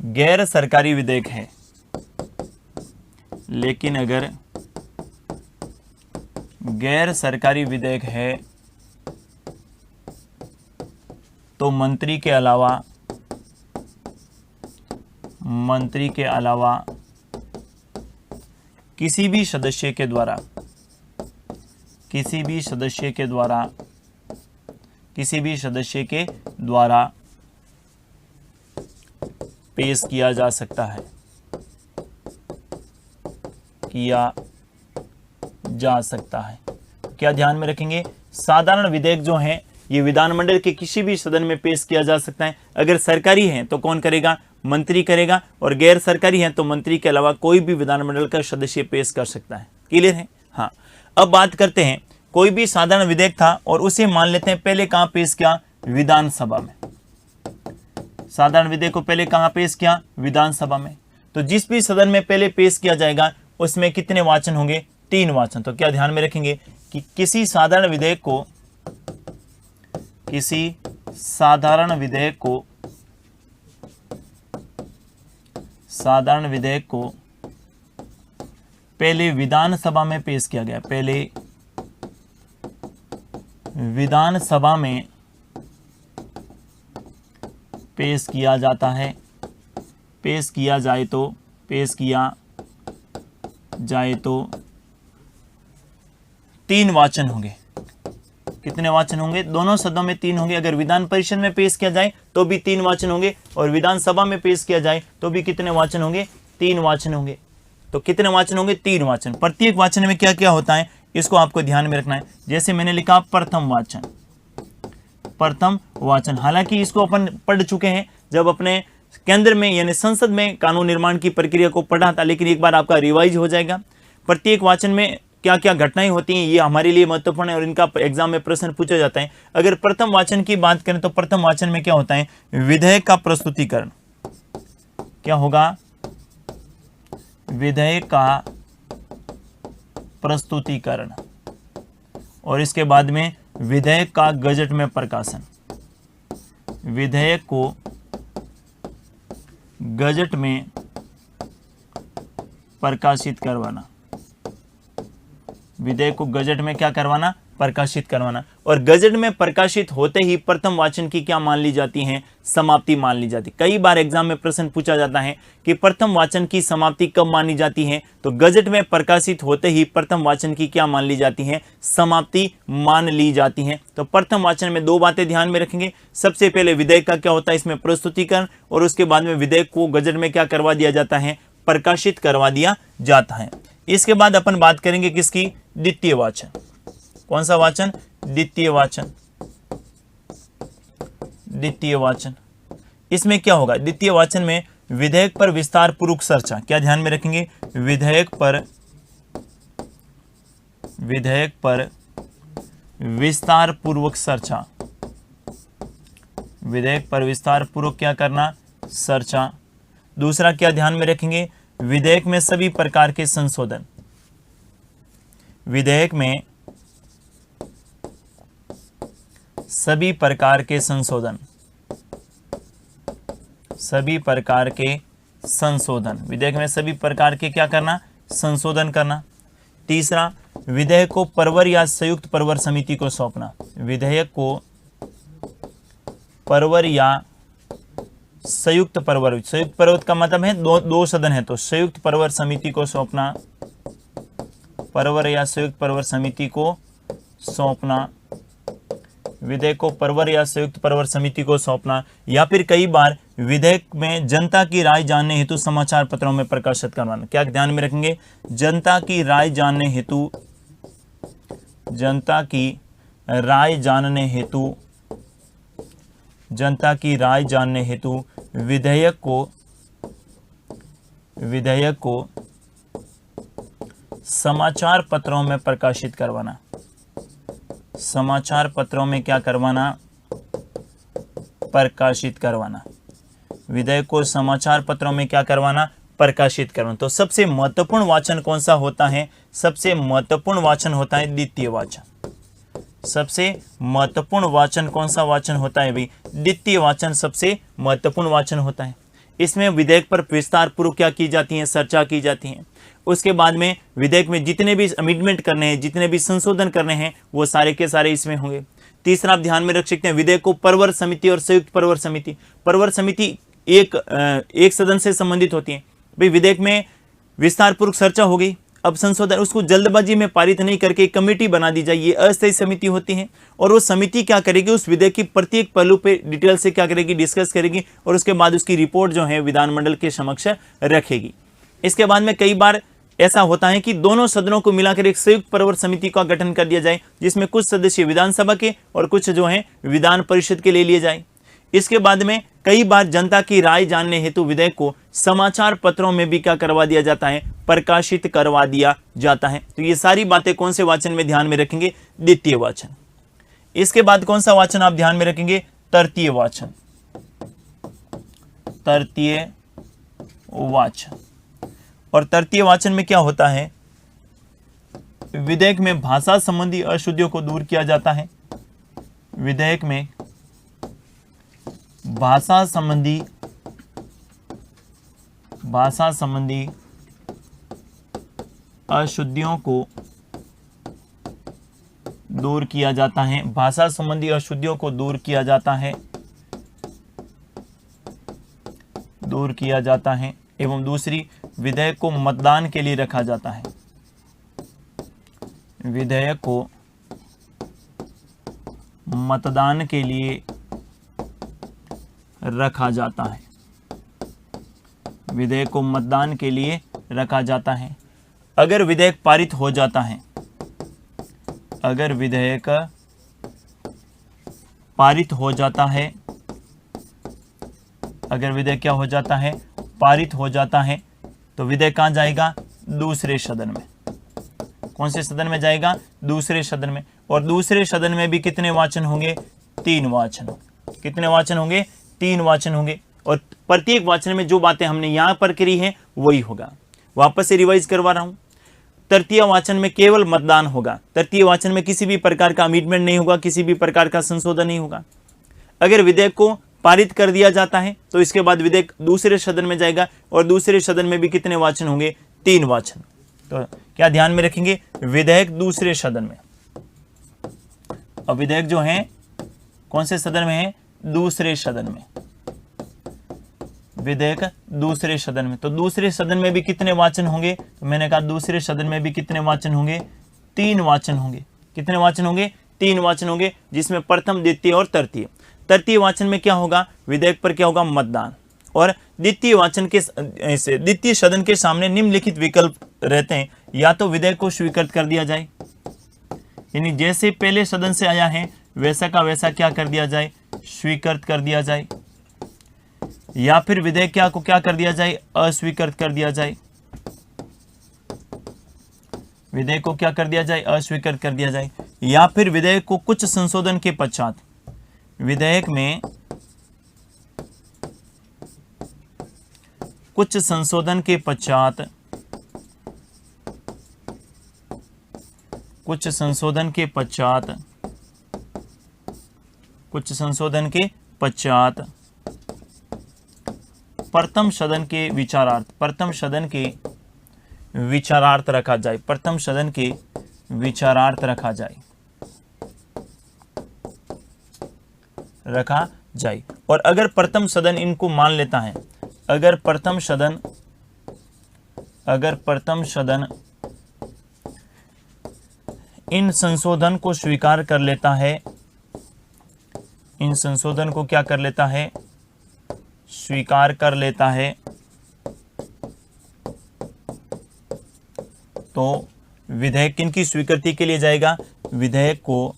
गैर सरकारी विधेयक है, लेकिन अगर गैर सरकारी विधेयक है तो मंत्री के अलावा किसी भी सदस्य के द्वारा किसी भी सदस्य के द्वारा पेश किया जा सकता है, क्या ध्यान में रखेंगे? साधारण विधेयक जो है ये विधानमंडल के किसी भी सदन में पेश किया जा सकता है। अगर सरकारी है तो कौन करेगा? मंत्री करेगा, और गैर सरकारी है तो मंत्री के अलावा कोई भी विधानमंडल का सदस्य पेश कर सकता है। क्लियर है? हाँ। अब बात करते हैं, कोई भी साधारण विधेयक था और उसे मान लेते हैं पहले कहां पेश किया? विधानसभा में। साधारण विधेयक को पहले कहां पेश किया? विधानसभा में। तो जिस भी सदन में पहले पेश किया जाएगा उसमें कितने वाचन होंगे? 3 वाचन। तो क्या ध्यान में रखेंगे कि किसी साधारण विधेयक को पहले विधानसभा में पेश किया गया, पहले विधानसभा में पेश किया जाता है, पेश किया जाए तो 3 वाचन होंगे। कितने वाचन होंगे? दोनों सदनों में 3 होंगे। अगर विधान परिषद में पेश किया जाए तो भी 3 वाचन होंगे, और विधानसभा में पेश किया जाए तो भी कितने वाचन होंगे? 3 वाचन होंगे। तो कितने वाचन होंगे? 3 वाचन। प्रत्येक वाचन में क्या क्या होता है इसको आपको ध्यान में रखना है। जैसे मैंने लिखा प्रथम वाचन, हालांकि इसको अपन पढ़ चुके हैं जब अपने केंद्र में यानी संसद में कानून निर्माण की प्रक्रिया को पढ़ा था, लेकिन एक बार आपका रिवाइज हो जाएगा। प्रत्येक वाचन में क्या क्या घटनाएं होती हैं ये हमारे लिए महत्वपूर्ण है और इनका एग्जाम में प्रश्न पूछा जाता है। अगर प्रथम वाचन की बात करें तो प्रथम वाचन में क्या होता है? विधेयक का प्रस्तुतिकरण। क्या होगा? विधेयक का प्रस्तुतिकरण, और इसके बाद में विधेयक का गजट में प्रकाशन। विधेयक को गजट में प्रकाशित करवाना, विधेयक को गजट में क्या करवाना? प्रकाशित करवाना। और गजट में प्रकाशित होते ही प्रथम वाचन की क्या मान ली जाती है? समाप्ति मान ली जाती है। कई बार एग्जाम में प्रश्न पूछा जाता है कि प्रथम वाचन की समाप्ति कब मानी जाती है? तो गजट में प्रकाशित होते ही प्रथम वाचन की क्या मान ली जाती है? समाप्ति मान ली जाती है। तो प्रथम वाचन में 2 बातें ध्यान में रखेंगे। सबसे पहले विधेयक का क्या होता है? इसमें प्रस्तुतिकरण, और उसके बाद में विधेयक को गजट में क्या करवा दिया जाता है? प्रकाशित करवा दिया जाता है। इसके बाद अपन बात करेंगे किसकी? द्वितीय वाचन। कौन सा वाचन? द्वितीय वाचन। इसमें क्या होगा? द्वितीय वाचन में विधेयक पर विस्तार पूर्वक चर्चा। क्या ध्यान में रखेंगे? विधेयक पर विस्तार पूर्वक चर्चा। विधेयक पर विस्तार पूर्वक क्या करना? चर्चा। दूसरा क्या ध्यान में रखेंगे? विधेयक में सभी प्रकार के संशोधन। विधेयक में सभी प्रकार के संशोधन, विधेयक में सभी प्रकार के क्या करना? संशोधन करना। तीसरा, विधेयक को प्रवर या संयुक्त प्रवर समिति को सौंपना। विधेयक को प्रवर या संयुक्त प्रवर का मतलब है दो सदन है तो संयुक्त प्रवर समिति को सौंपना, प्रवर या संयुक्त प्रवर समिति को सौंपना। विधेयक को प्रवर या संयुक्त प्रवर समिति को सौंपना, या फिर कई बार विधेयक में जनता की राय जानने हेतु समाचार पत्रों में प्रकाशित करवाना। क्या ध्यान में रखेंगे? जनता की राय जानने हेतु विधेयक को समाचार पत्रों में प्रकाशित करवाना। समाचार पत्रों में क्या करवाना? प्रकाशित करवाना। विधेयक को समाचार पत्रों में क्या करवाना? प्रकाशित करवाना। तो सबसे महत्वपूर्ण वाचन कौन सा होता है? सबसे महत्वपूर्ण वाचन होता है द्वितीय वाचन। सबसे महत्वपूर्ण वाचन कौन सा वाचन होता है भाई? द्वितीय वाचन सबसे महत्वपूर्ण वाचन होता है। इसमें विधेयक पर विस्तार पूर्वक क्या की जाती है? चर्चा की जाती है। उसके बाद में विधेयक में जितने भी अमेंडमेंट करने हैं, जितने भी संशोधन करने हैं, वो सारे के सारे इसमें होंगे। तीसरा आप ध्यान में रख सकते हैं विधेयक को प्रवर समिति और संयुक्त प्रवर समिति। प्रवर समिति एक सदन से संबंधित होती है। भाई विधेयक में विस्तार पूर्वक चर्चा हो गई, अब संशोधन उसको जल्दबाजी में पारित नहीं करके एक कमेटी बना दी जाए, ये अस्थायी समिति होती है। और वो समिति क्या करेगी, उस विधेयक की प्रत्येक पहलू पे डिटेल से क्या करेगी, डिस्कस करेगी और उसके बाद उसकी रिपोर्ट जो है विधानमंडल के समक्ष रखेगी। इसके बाद में कई बार ऐसा होता है कि दोनों सदनों को मिलाकर एक संयुक्त प्रवर समिति का गठन कर दिया जाए, जिसमें कुछ सदस्य विधानसभा के और कुछ जो है विधान परिषद के ले लिए जाए। इसके बाद में कई बार जनता की राय जानने हेतु विधेयक को समाचार पत्रों में भी क्या करवा दिया जाता है, प्रकाशित करवा दिया जाता है। तो ये सारी बातें कौन से वाचन में ध्यान में रखेंगे, द्वितीय वाचन। इसके बाद कौन सा वाचन आप ध्यान में रखेंगे, तृतीय वाचन। तृतीय वाचन। और तृतीय वाचन में क्या होता है, विधेयक में भाषा संबंधी अशुद्धियों को दूर किया जाता है। विधेयक में भाषा संबंधी अशुद्धियों को दूर किया जाता है। भाषा संबंधी अशुद्धियों को दूर किया जाता है एवं दूसरी, विधेयक को मतदान के लिए रखा जाता है। विधेयक को मतदान के लिए रखा जाता है। विधेयक को मतदान के लिए रखा जाता है। अगर विधेयक पारित हो जाता है, अगर विधेयक पारित हो जाता है, अगर विधेयक क्या हो जाता है, पारित हो जाता है, तो विधेयक कहां जाएगा, दूसरे सदन में। कौन से सदन में जाएगा, दूसरे सदन में। और दूसरे सदन में भी कितने वाचन होंगे, 3 वाचन। कितने वाचन होंगे, 3 वाचन होंगे। और प्रत्येक वाचन में जो बातें हमने यहां पर करी हैं वही होगा। वापस से रिवाइज करवा रहा हूं। तृतीय वाचन में केवल मतदान होगा। तृतीय वाचन में किसी भी प्रकार का अमेंडमेंट नहीं होगा, किसी भी प्रकार का संशोधन नहीं होगा। अगर विधेयक को पारित कर दिया जाता है तो इसके बाद विधेयक दूसरे सदन में जाएगा और दूसरे सदन में भी कितने वाचन होंगे, 3 वाचन। तो क्या ध्यान में रखेंगे, विधेयक दूसरे सदन में। अब विधेयक जो है कौन से सदन में है, दूसरे सदन में। विधेयक दूसरे सदन में। तो दूसरे सदन में भी कितने वाचन होंगे, तो मैंने कहा दूसरे सदन में भी कितने वाचन होंगे, 3 वाचन होंगे। कितने वाचन होंगे, 3 वाचन होंगे, जिसमें प्रथम, द्वितीय और तृतीय। तृतीय वाचन में क्या होगा, विधेयक पर क्या होगा, मतदान। और द्वितीय वाचन के द्वितीय सदन के सामने निम्नलिखित विकल्प रहते हैं, या तो विधेयक को स्वीकृत कर दिया जाए, यानी जैसे पहले सदन से आया है वैसा का वैसा क्या कर दिया जाए, स्वीकृत कर दिया जाए, या फिर विधेयक को क्या कर दिया जाए, अस्वीकृत कर दिया जाए। विधेयक को क्या कर दिया जाए, अस्वीकृत कर दिया जाए। या फिर विधेयक को कुछ संशोधन के पश्चात, विधेयक में कुछ संशोधन के पश्चात, कुछ संशोधन के पश्चात प्रथम सदन के विचारार्थ, प्रथम सदन के विचारार्थ रखा जाए, प्रथम सदन के विचारार्थ रखा जाए। और अगर प्रथम सदन इनको मान लेता है, अगर प्रथम सदन इन संशोधन को स्वीकार कर लेता है, इन संशोधन को क्या कर लेता है, स्वीकार कर लेता है, तो विधेयक किनकी स्वीकृति के लिए जाएगा, विधेयक को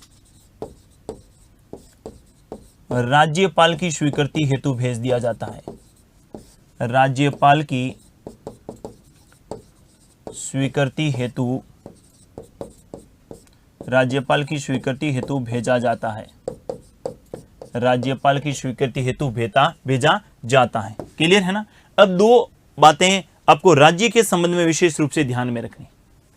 राज्यपाल की स्वीकृति हेतु भेज दिया जाता है। राज्यपाल की स्वीकृति हेतु भेजा जाता है। राज्यपाल की स्वीकृति हेतु भेजा जाता है। क्लियर है ना। अब 2 बातें आपको राज्य के संबंध में विशेष रूप से ध्यान में रखनी।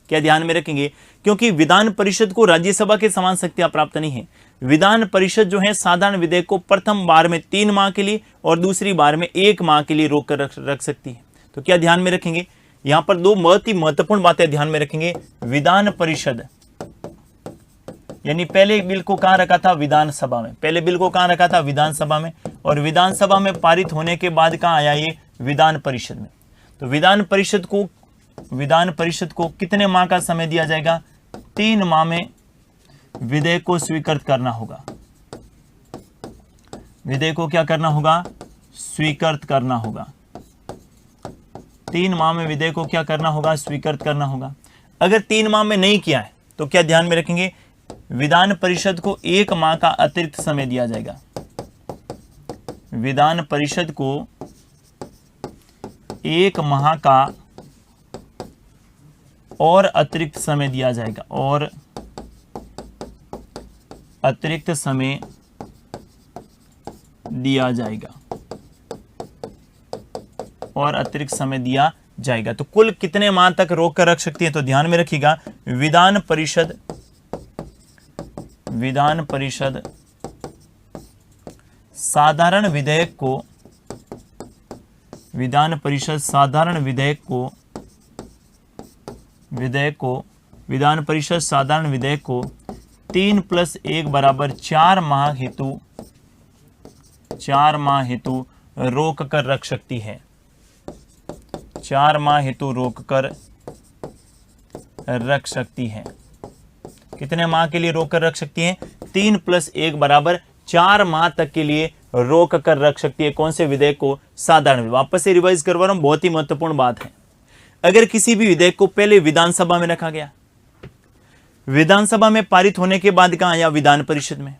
क्या ध्यान में रखेंगे, क्योंकि विधान परिषद को राज्यसभा के समान शक्तियां प्राप्त नहीं है। विधान परिषद जो है साधारण विधेयक को प्रथम बार में 3 माह के लिए और दूसरी बार में 1 माह के लिए रोक कर रख सकती है। तो क्या ध्यान में रखेंगे, यहां पर 2 बहुत ही महत्वपूर्ण बातें ध्यान में रखेंगे। विधान परिषद यानी पहले बिल को कहां रखा था, विधानसभा में। पहले बिल को कहां रखा था, विधानसभा में। और विधानसभा में पारित होने के बाद कहां आया ये, विधान परिषद में। तो विधान परिषद को विधान परिषद को कितने माह का समय दिया जाएगा? 3 माह में विधेयक को स्वीकृत करना होगा। विधेयक को क्या करना होगा? स्वीकृत करना होगा। 3 माह में विधेयक को क्या करना होगा? स्वीकृत करना होगा। अगर 3 माह में नहीं किया है तो क्या ध्यान में रखेंगे? विधान परिषद को 1 माह का अतिरिक्त समय दिया जाएगा। विधान परिषद को 1 माह का और अतिरिक्त समय दिया जाएगा, और अतिरिक्त समय दिया जाएगा, और अतिरिक्त समय दिया जाएगा। तो कुल कितने माह तक रोक कर रख सकती है? तो ध्यान में रखिएगा, विधान परिषद साधारण विधेयक को, विधान परिषद साधारण विधेयक को विधान परिषद साधारण विधेयक को 3 + 1 = 4 माह हेतु रोक कर रख सकती है। 4 माह हेतु रोक कर रख सकती है। कितने माह के लिए रोक कर रख सकती है? 3 + 1 = 4 माह तक के लिए रोक कर रख सकती है। कौन से विधेयक को? साधारण। वापस से रिवाइज करवा रहा हूं, बहुत ही महत्वपूर्ण बात है। अगर किसी भी विधेयक को पहले विधानसभा में रखा गया, विधानसभा में पारित होने के बाद कहां आया? विधान परिषद में।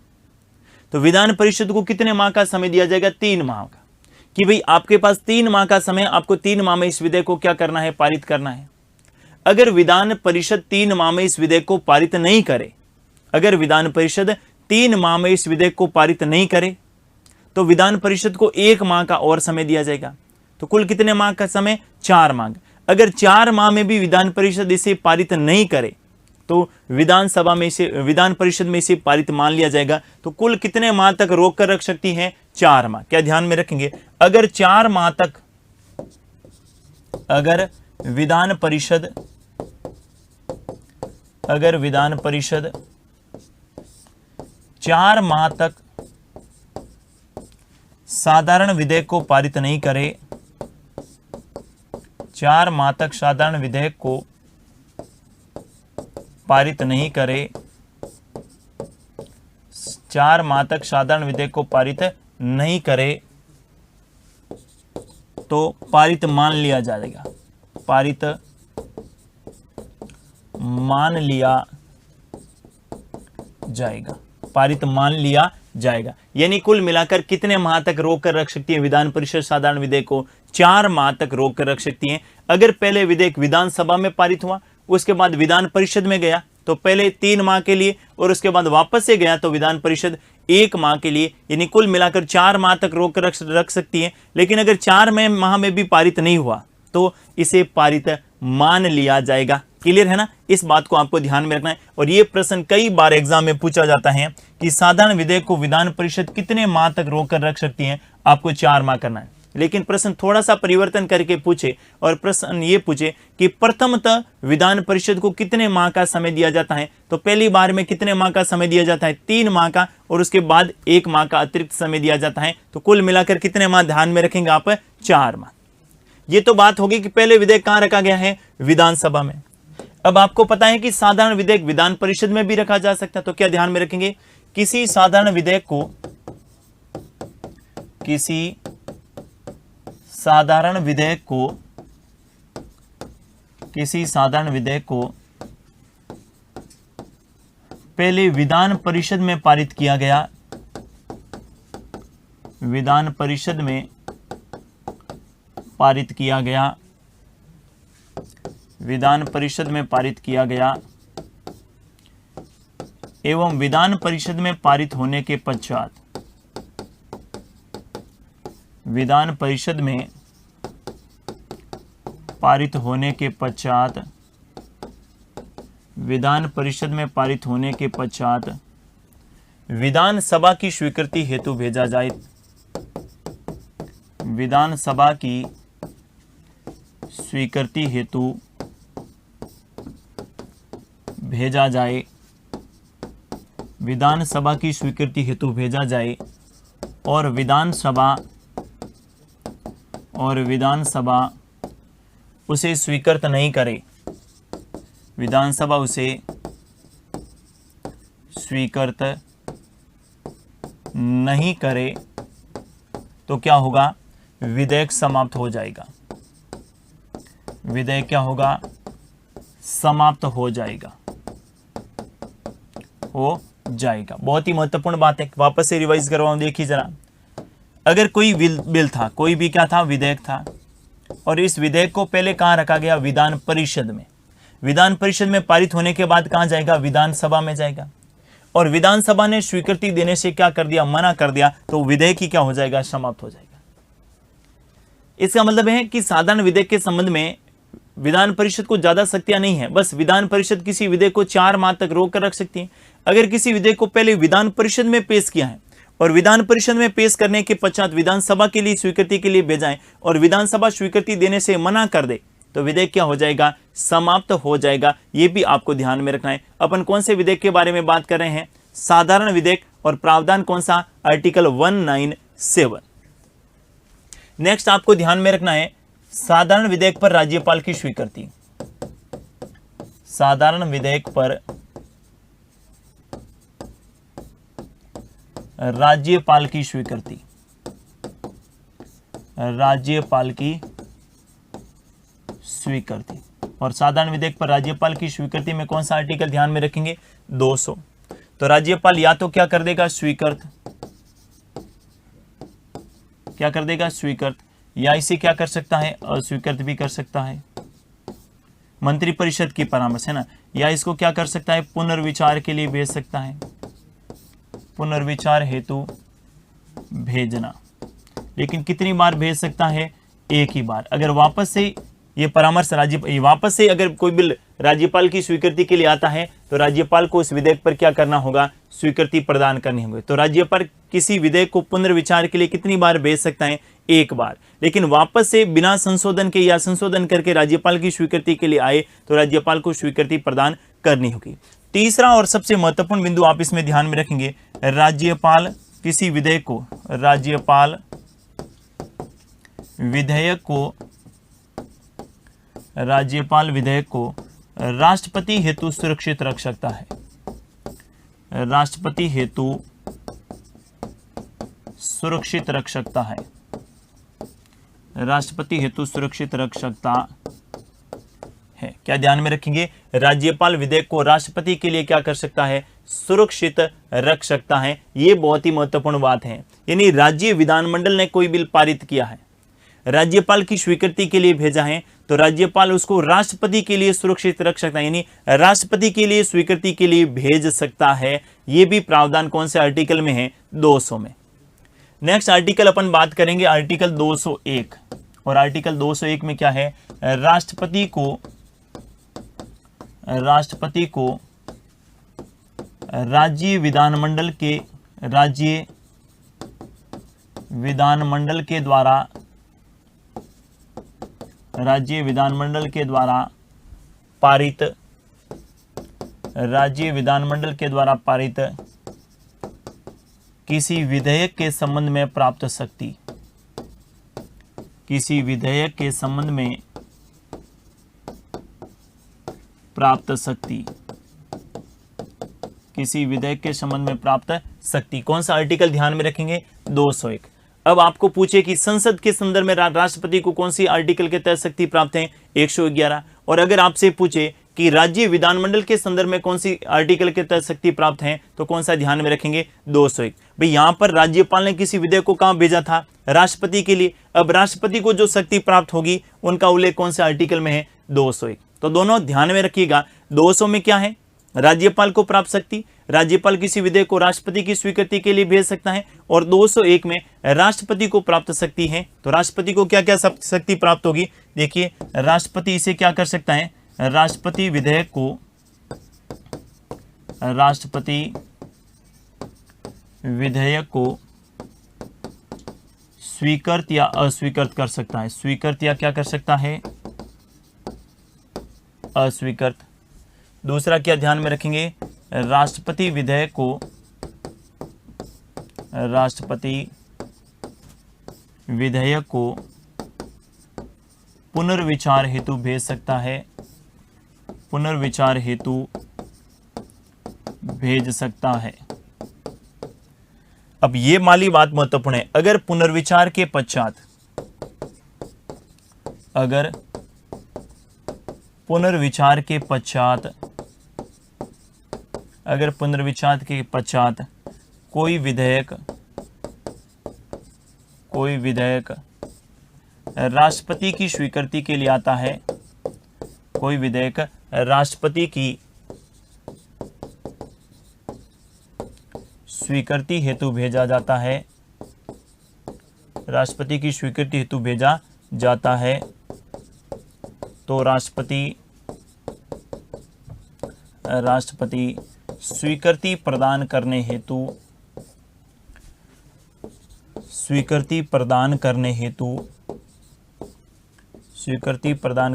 तो विधान परिषद को कितने माह का समय दिया जाएगा? 3 माह का। कि भाई आपके पास 3 माह का समय, आपको 3 माह में इस विधेयक को क्या करना है? पारित करना है। अगर विधान परिषद 3 माह में इस विधेयक को पारित नहीं करे, अगर विधान परिषद 3 माह में इस विधेयक को पारित नहीं करे, तो विधान परिषद को 1 माह का और समय दिया जाएगा। तो कुल कितने माह का समय? 4 माह। अगर 4 माह में भी विधान परिषद इसे पारित नहीं करे तो विधानसभा में इसे, विधान परिषद में इसे पारित मान लिया जाएगा। तो कुल कितने माह तक रोक कर रख सकती है? 4 माह। क्या ध्यान में रखेंगे? अगर 4 माह तक, अगर विधान परिषद 4 माह तक साधारण विधेयक को पारित नहीं करे, 4 माह तक साधारण विधेयक को पारित नहीं करे, 4 माह तक साधारण विधेयक को पारित नहीं करे, तो पारित मान लिया जाएगा। पारित मान लिया जाएगा। पारित मान लिया जाएगा। यानी कुल मिलाकर कितने माह तक रोक कर रख सकती है विधान परिषद साधारण विधेयक को? 4 माह तक रोक कर रख सकती है। अगर पहले विधेयक विधानसभा में पारित हुआ, उसके बाद विधान परिषद में गया तो पहले 3 माह के लिए, और उसके बाद वापस से गया तो विधान परिषद 1 माह के लिए, यानी कुल मिलाकर 4 माह तक रोक कर रख सकती है। लेकिन अगर 4 माह में भी पारित नहीं हुआ तो इसे पारित मान लिया जाएगा। क्लियर है ना? इस बात को आपको ध्यान में रखना है। और ये प्रश्न कई बार एग्जाम में पूछा जाता है कि साधारण विधेयक को विधान परिषद कितने माह तक रोक कर रख सकती है? आपको 4 माह करना है। लेकिन प्रश्न थोड़ा सा परिवर्तन करके पूछे, और प्रश्न ये पूछे कि प्रथमतः विधान परिषद को कितने माह का समय दिया जाता है? तो पहली बार में कितने माह का समय दिया जाता है? 3 माह का, और उसके बाद 1 माह का अतिरिक्त समय दिया जाता है। तो कुल मिलाकर कितने माह ध्यान में रखेंगे आप? 4 माह। ये तो बात होगी कि पहले विधेयक कहां रखा गया है? विधानसभा में। अब आपको पता है कि साधारण विधेयक विधान परिषद में भी रखा जा सकता है। तो क्या ध्यान में रखेंगे? किसी साधारण विधेयक को, किसी साधारण विधेयक को, किसी साधारण विधेयक को पहले विधान परिषद में पारित किया गया, विधान परिषद में पारित किया गया, विधान परिषद में पारित किया गया, एवं विधान परिषद में पारित होने के पश्चात, विधान परिषद में पारित होने के पश्चात, विधान परिषद में पारित होने के पश्चात विधानसभा की स्वीकृति हेतु भेजा जाए, विधानसभा की स्वीकृति हेतु भेजा जाए, विधानसभा की स्वीकृति हेतु भेजा जाए, और विधानसभा उसे स्वीकृत नहीं करे, विधानसभा उसे स्वीकृत नहीं करे तो क्या होगा, विधेयक समाप्त हो जाएगा। विधेयक क्या होगा, समाप्त हो जाएगा, हो जाएगा। बहुत ही महत्वपूर्ण बात है, वापस से रिवाइज करवाऊं, देखिए जरा। अगर कोई बिल था, कोई भी क्या था, विधेयक था, और इस विधेयक को पहले कहां रखा गया, विधान परिषद में। विधान परिषद में पारित होने के बाद कहां जाएगा, विधानसभा में जाएगा, और विधानसभा ने स्वीकृति देने से क्या कर दिया, मना कर दिया, तो विधेयक ही क्या हो जाएगा, समाप्त हो जाएगा। इसका मतलब है कि साधारण विधेयक के संबंध में विधान परिषद को ज्यादा शक्तियां नहीं है, बस विधान परिषद किसी विधेयक को 4 माह तक रोक कर रख सकती है। अगर किसी विधेयक को पहले विधान परिषद में पेश किया है और विधान परिषद में पेश करने के पश्चात विधानसभा के लिए स्वीकृति के लिए भेजा है और विधानसभा स्वीकृति देने से मना कर दे, तो विधेयक क्या हो जाएगा, समाप्त हो जाएगा। यह भी आपको ध्यान में रखना है। अपन कौन से विधेयक के बारे में बात कर रहे हैं, साधारण विधेयक, और प्रावधान कौन सा, आर्टिकल 197। नेक्स्ट आपको ध्यान में रखना है, साधारण विधेयक पर राज्यपाल की स्वीकृति। साधारण विधेयक पर राज्यपाल की स्वीकृति, राज्यपाल की स्वीकृति। और साधारण विधेयक पर राज्यपाल की स्वीकृति में कौन सा आर्टिकल ध्यान में रखेंगे, 200। तो राज्यपाल या तो क्या कर देगा, स्वीकृत, क्या कर देगा, स्वीकृत, या इसे क्या कर सकता है, अस्वीकृत भी कर सकता है, मंत्रिपरिषद की परामर्श है ना, या इसको क्या कर सकता है, पुनर्विचार के लिए भेज सकता है, पुनर्विचार हेतु भेजना। लेकिन कितनी बार भेज सकता है, एक ही बार। अगर वापस से ये परामर्श वापस से अगर कोई बिल राज्यपाल की स्वीकृति के लिए आता है तो राज्यपाल को उस विधेयक पर क्या करना होगा, स्वीकृति प्रदान करनी होगी। तो राज्यपाल किसी विधेयक को पुनर्विचार के लिए कितनी बार भेज सकता है, एक बार। लेकिन वापस से बिना संशोधन के या संशोधन करके राज्यपाल की स्वीकृति के लिए आए तो राज्यपाल को स्वीकृति प्रदान करनी होगी। तीसरा और सबसे महत्वपूर्ण बिंदु आप इसमें ध्यान में रखेंगे, राज्यपाल किसी विधेयक को, राज्यपाल विधेयक को राष्ट्रपति हेतु सुरक्षित रख सकता है, राष्ट्रपति हेतु सुरक्षित रख सकता है, राष्ट्रपति हेतु सुरक्षित रख सकता है। क्या ध्यान में रखेंगे, राज्यपाल विधेयक को राष्ट्रपति के लिए क्या कर सकता है, सुरक्षित रख सकता है। यह बहुत ही महत्वपूर्ण बात है। यानी राज्य विधानमंडल ने कोई बिल पारित किया है, राज्यपाल की स्वीकृति के लिए भेजा है, तो राज्यपाल उसको राष्ट्रपति के लिए सुरक्षित रख सकता है, यानी राष्ट्रपति के लिए स्वीकृति के लिए भेज सकता है। यह भी प्रावधान कौन से आर्टिकल में है, 200 में। नेक्स्ट आर्टिकल अपन बात करेंगे, आर्टिकल 201। और आर्टिकल 201 में क्या है, राष्ट्रपति को राज्य विधानमंडल के द्वारा राज्य विधानमंडल के द्वारा पारित किसी विधेयक के संबंध में प्राप्त शक्ति, किसी विधेयक के संबंध में प्राप्त शक्ति, किसी विधेयक के संबंध में प्राप्त शक्ति। कौन सा आर्टिकल ध्यान में रखेंगे, 201। अब आपको पूछे कि संसद के संदर्भ में राष्ट्रपति को कौन सी आर्टिकल के तहत शक्ति प्राप्त है, 111। और अगर आपसे पूछे कि राज्य विधानमंडल के संदर्भ में कौन सी आर्टिकल के तहत शक्ति प्राप्त है, तो कौन सा ध्यान में रखेंगे, 201। भाई यहां पर राज्यपाल ने किसी विधेयक को कहां भेजा था, राष्ट्रपति के लिए। अब राष्ट्रपति को जो शक्ति प्राप्त होगी उनका उल्लेख कौन से आर्टिकल में है, 201। तो दोनों ध्यान में रखिएगा। 200 में क्या है, राज्यपाल को प्राप्त शक्ति, राज्यपाल किसी विधेयक को राष्ट्रपति की स्वीकृति के लिए भेज सकता है। और 201 में राष्ट्रपति को प्राप्त शक्ति है। तो राष्ट्रपति को क्या क्या शक्ति प्राप्त होगी, देखिए, राष्ट्रपति इसे क्या कर सकता है, राष्ट्रपति विधेयक को स्वीकृत या अस्वीकृत कर सकता है, स्वीकृत या क्या कर सकता है, अस्वीकृत। दूसरा क्या ध्यान में रखेंगे, राष्ट्रपति विधेयक को पुनर्विचार हेतु भेज सकता है, पुनर्विचार हेतु भेज सकता है। अब ये वाली बात महत्वपूर्ण है, अगर पुनर्विचार के पश्चात, अगर पुनर्विचार के पश्चात, अगर पुनर्विचार के पश्चात कोई विधेयक राष्ट्रपति की स्वीकृति के लिए आता है, कोई विधेयक राष्ट्रपति की स्वीकृति हेतु भेजा जाता है, राष्ट्रपति की स्वीकृति हेतु भेजा जाता है, तो राष्ट्रपति स्वीकृति प्रदान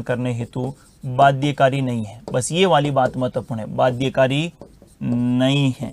करने हेतु बाध्यकारी नहीं है। बस ये वाली बात महत्वपूर्ण है, बाध्यकारी नहीं है,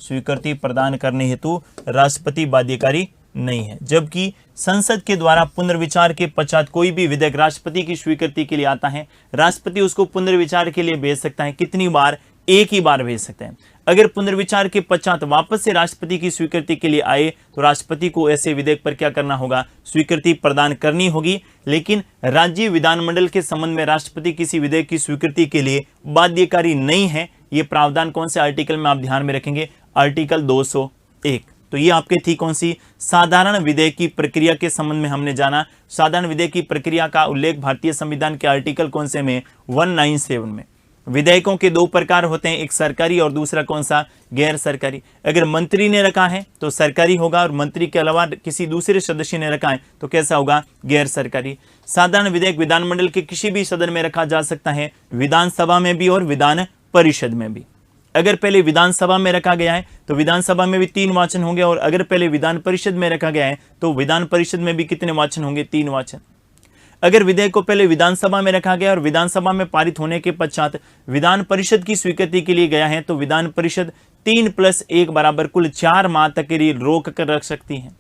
स्वीकृति प्रदान करने हेतु राष्ट्रपति बाध्यकारी नहीं है। जबकि संसद के द्वारा पुनर्विचार के पश्चात कोई भी विधेयक राष्ट्रपति की स्वीकृति के लिए आता है, राष्ट्रपति उसको पुनर्विचार के लिए भेज सकता है। कितनी बार? एक ही बार भेज सकते हैं। अगर पुनर्विचार के पश्चात वापस से राष्ट्रपति की स्वीकृति के लिए आए तो राष्ट्रपति को ऐसे विधेयक पर क्या करना होगा? स्वीकृति प्रदान करनी होगी। लेकिन राज्य विधानमंडल के संबंध में राष्ट्रपति किसी विधेयक की स्वीकृति के लिए बाध्यकारी नहीं है। ये प्रावधान कौन से आर्टिकल में आप ध्यान में रखेंगे? आर्टिकल 201। तो ये आपके थी कौन सी? साधारण विधेयक की प्रक्रिया के संबंध में हमने जाना। साधारण विधेयक की प्रक्रिया का उल्लेख भारतीय संविधान के आर्टिकल कौन से में? 197 में। विधेयकों के दो प्रकार होते हैं, एक सरकारी और दूसरा कौन सा? गैर सरकारी। अगर मंत्री ने रखा है तो सरकारी होगा, और मंत्री के अलावा किसी दूसरे सदस्य ने रखा है तो कैसा होगा? गैर सरकारी। साधारण विधेयक विधानमंडल के किसी भी सदन में रखा जा सकता है, विधानसभा में भी और विधान परिषद में भी। अगर पहले विधानसभा में रखा गया है तो विधानसभा में भी 3 वाचन होंगे, और अगर पहले विधान परिषद में रखा गया है तो विधान परिषद में भी कितने वाचन होंगे? 3 वाचन। अगर विधेयक को पहले विधानसभा में रखा गया और विधानसभा में पारित होने के पश्चात विधान परिषद की स्वीकृति के लिए गया है तो विधान परिषद 3+1 बराबर कुल 4 माह तक के लिए रोक कर रख सकती है।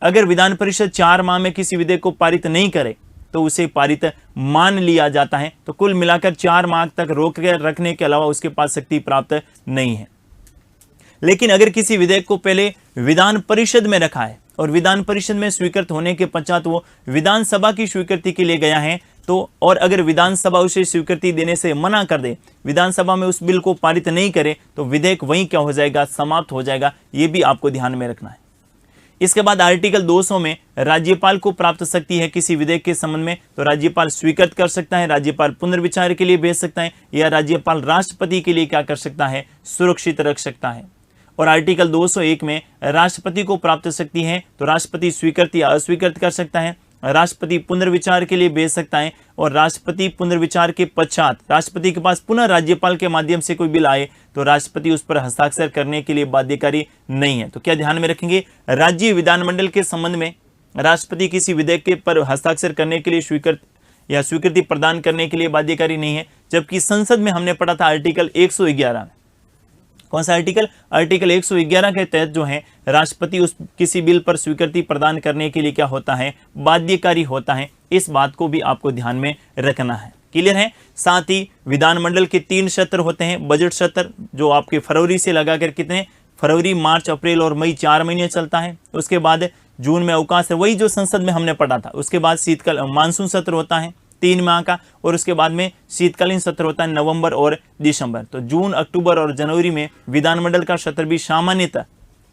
अगर विधान परिषद 4 माह में किसी विधेयक को पारित नहीं करे तो उसे पारित मान लिया जाता है। तो कुल मिलाकर 4 माह तक रोक कर रखने के अलावा उसके पास शक्ति प्राप्त नहीं है। लेकिन अगर किसी विधेयक को पहले विधान परिषद में रखा है और विधान परिषद में स्वीकृत होने के पश्चात वो विधानसभा की स्वीकृति के लिए गया है तो, और अगर विधानसभा उसे स्वीकृति देने से मना कर दे, विधानसभा में उस बिल को पारित नहीं करे, तो विधेयक वहीं क्या हो जाएगा? समाप्त हो जाएगा। ये भी आपको ध्यान में रखना है। इसके बाद आर्टिकल 200 में राज्यपाल को प्राप्त शक्ति है किसी विधेयक के संबंध में, तो राज्यपाल स्वीकृत कर सकता है, राज्यपाल पुनर्विचार के लिए भेज सकता है, या राज्यपाल राष्ट्रपति के लिए क्या कर सकता है? सुरक्षित रख सकता है। और आर्टिकल 201 में राष्ट्रपति को प्राप्त शक्ति है, तो राष्ट्रपति स्वीकृत या अस्वीकृत कर सकता है, राष्ट्रपति पुनर्विचार के लिए भेज सकता है, और राष्ट्रपति पुनर्विचार के पश्चात राष्ट्रपति के पास पुनः राज्यपाल के माध्यम से कोई बिल आए तो राष्ट्रपति उस पर हस्ताक्षर करने के लिए बाध्यकारी नहीं है। तो क्या ध्यान में रखेंगे? राज्य विधानमंडल के संबंध में राष्ट्रपति किसी विधेयक के पर हस्ताक्षर करने के लिए स्वीकृति प्रदान करने के लिए बाध्यकारी नहीं है। जबकि संसद में हमने पढ़ा था आर्टिकल 111 में। कौन सा आर्टिकल? आर्टिकल 111 के तहत जो है राष्ट्रपति उस किसी बिल पर स्वीकृति प्रदान करने के लिए क्या होता है? बाध्यकारी होता है। इस बात को भी आपको ध्यान में रखना है। क्लियर है? साथ ही विधानमंडल के 3 सत्र होते हैं। बजट सत्र जो आपके फरवरी से लगाकर कितने? फरवरी, मार्च, अप्रैल और मई 4 महीने चलता है। उसके बाद जून में अवकाश है, वही जो संसद में हमने पढ़ा था। उसके बाद शीतकाल मानसून सत्र होता है 3 माह का, और उसके बाद में शीतकालीन सत्र होता है नवंबर और दिसंबर। तो जून, अक्टूबर और जनवरी में विधानमंडल का सत्र भी सामान्यतः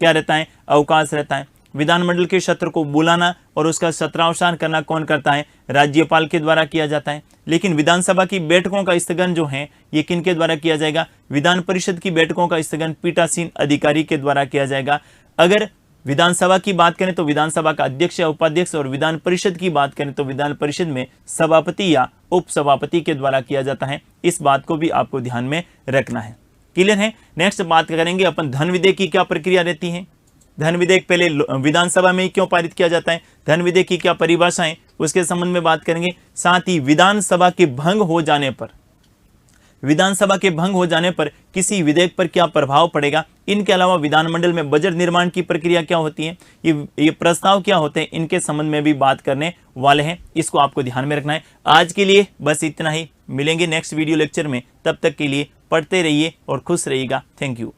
क्या रहता है? अवकाश रहता है। विधानमंडल के सत्र को बुलाना और उसका सत्रावसान करना कौन करता है? राज्यपाल के द्वारा किया जाता है। लेकिन विधानसभा की बैठकों का स्थगन जो है ये किन के द्वारा किया जाएगा? विधान परिषद की बैठकों का स्थगन पीठासीन अधिकारी के द्वारा किया जाएगा। अगर विधानसभा की बात करें तो विधानसभा का अध्यक्ष या उपाध्यक्ष, और विधान परिषद की बात करें तो विधान परिषद में सभापति या उपसभापति के द्वारा किया जाता है। इस बात को भी आपको ध्यान में रखना है। क्लियर है? नेक्स्ट बात करेंगे अपन धन विधेयक की क्या प्रक्रिया रहती है। धन विधेयक पहले विधानसभा में क्यों पारित किया जाता है, धन विधेयक की क्या परिभाषाएं, उसके संबंध में बात करेंगे। साथ ही विधानसभा के भंग हो जाने पर विधानसभा के भंग हो जाने पर किसी विधेयक पर क्या प्रभाव पड़ेगा, इनके अलावा विधानमंडल में बजट निर्माण की प्रक्रिया क्या होती है, ये प्रस्ताव क्या होते हैं, इनके संबंध में भी बात करने वाले हैं। इसको आपको ध्यान में रखना है। आज के लिए बस इतना ही, मिलेंगे नेक्स्ट वीडियो लेक्चर में। तब तक के लिए पढ़ते रहिए और खुश रहिएगा। Thank you.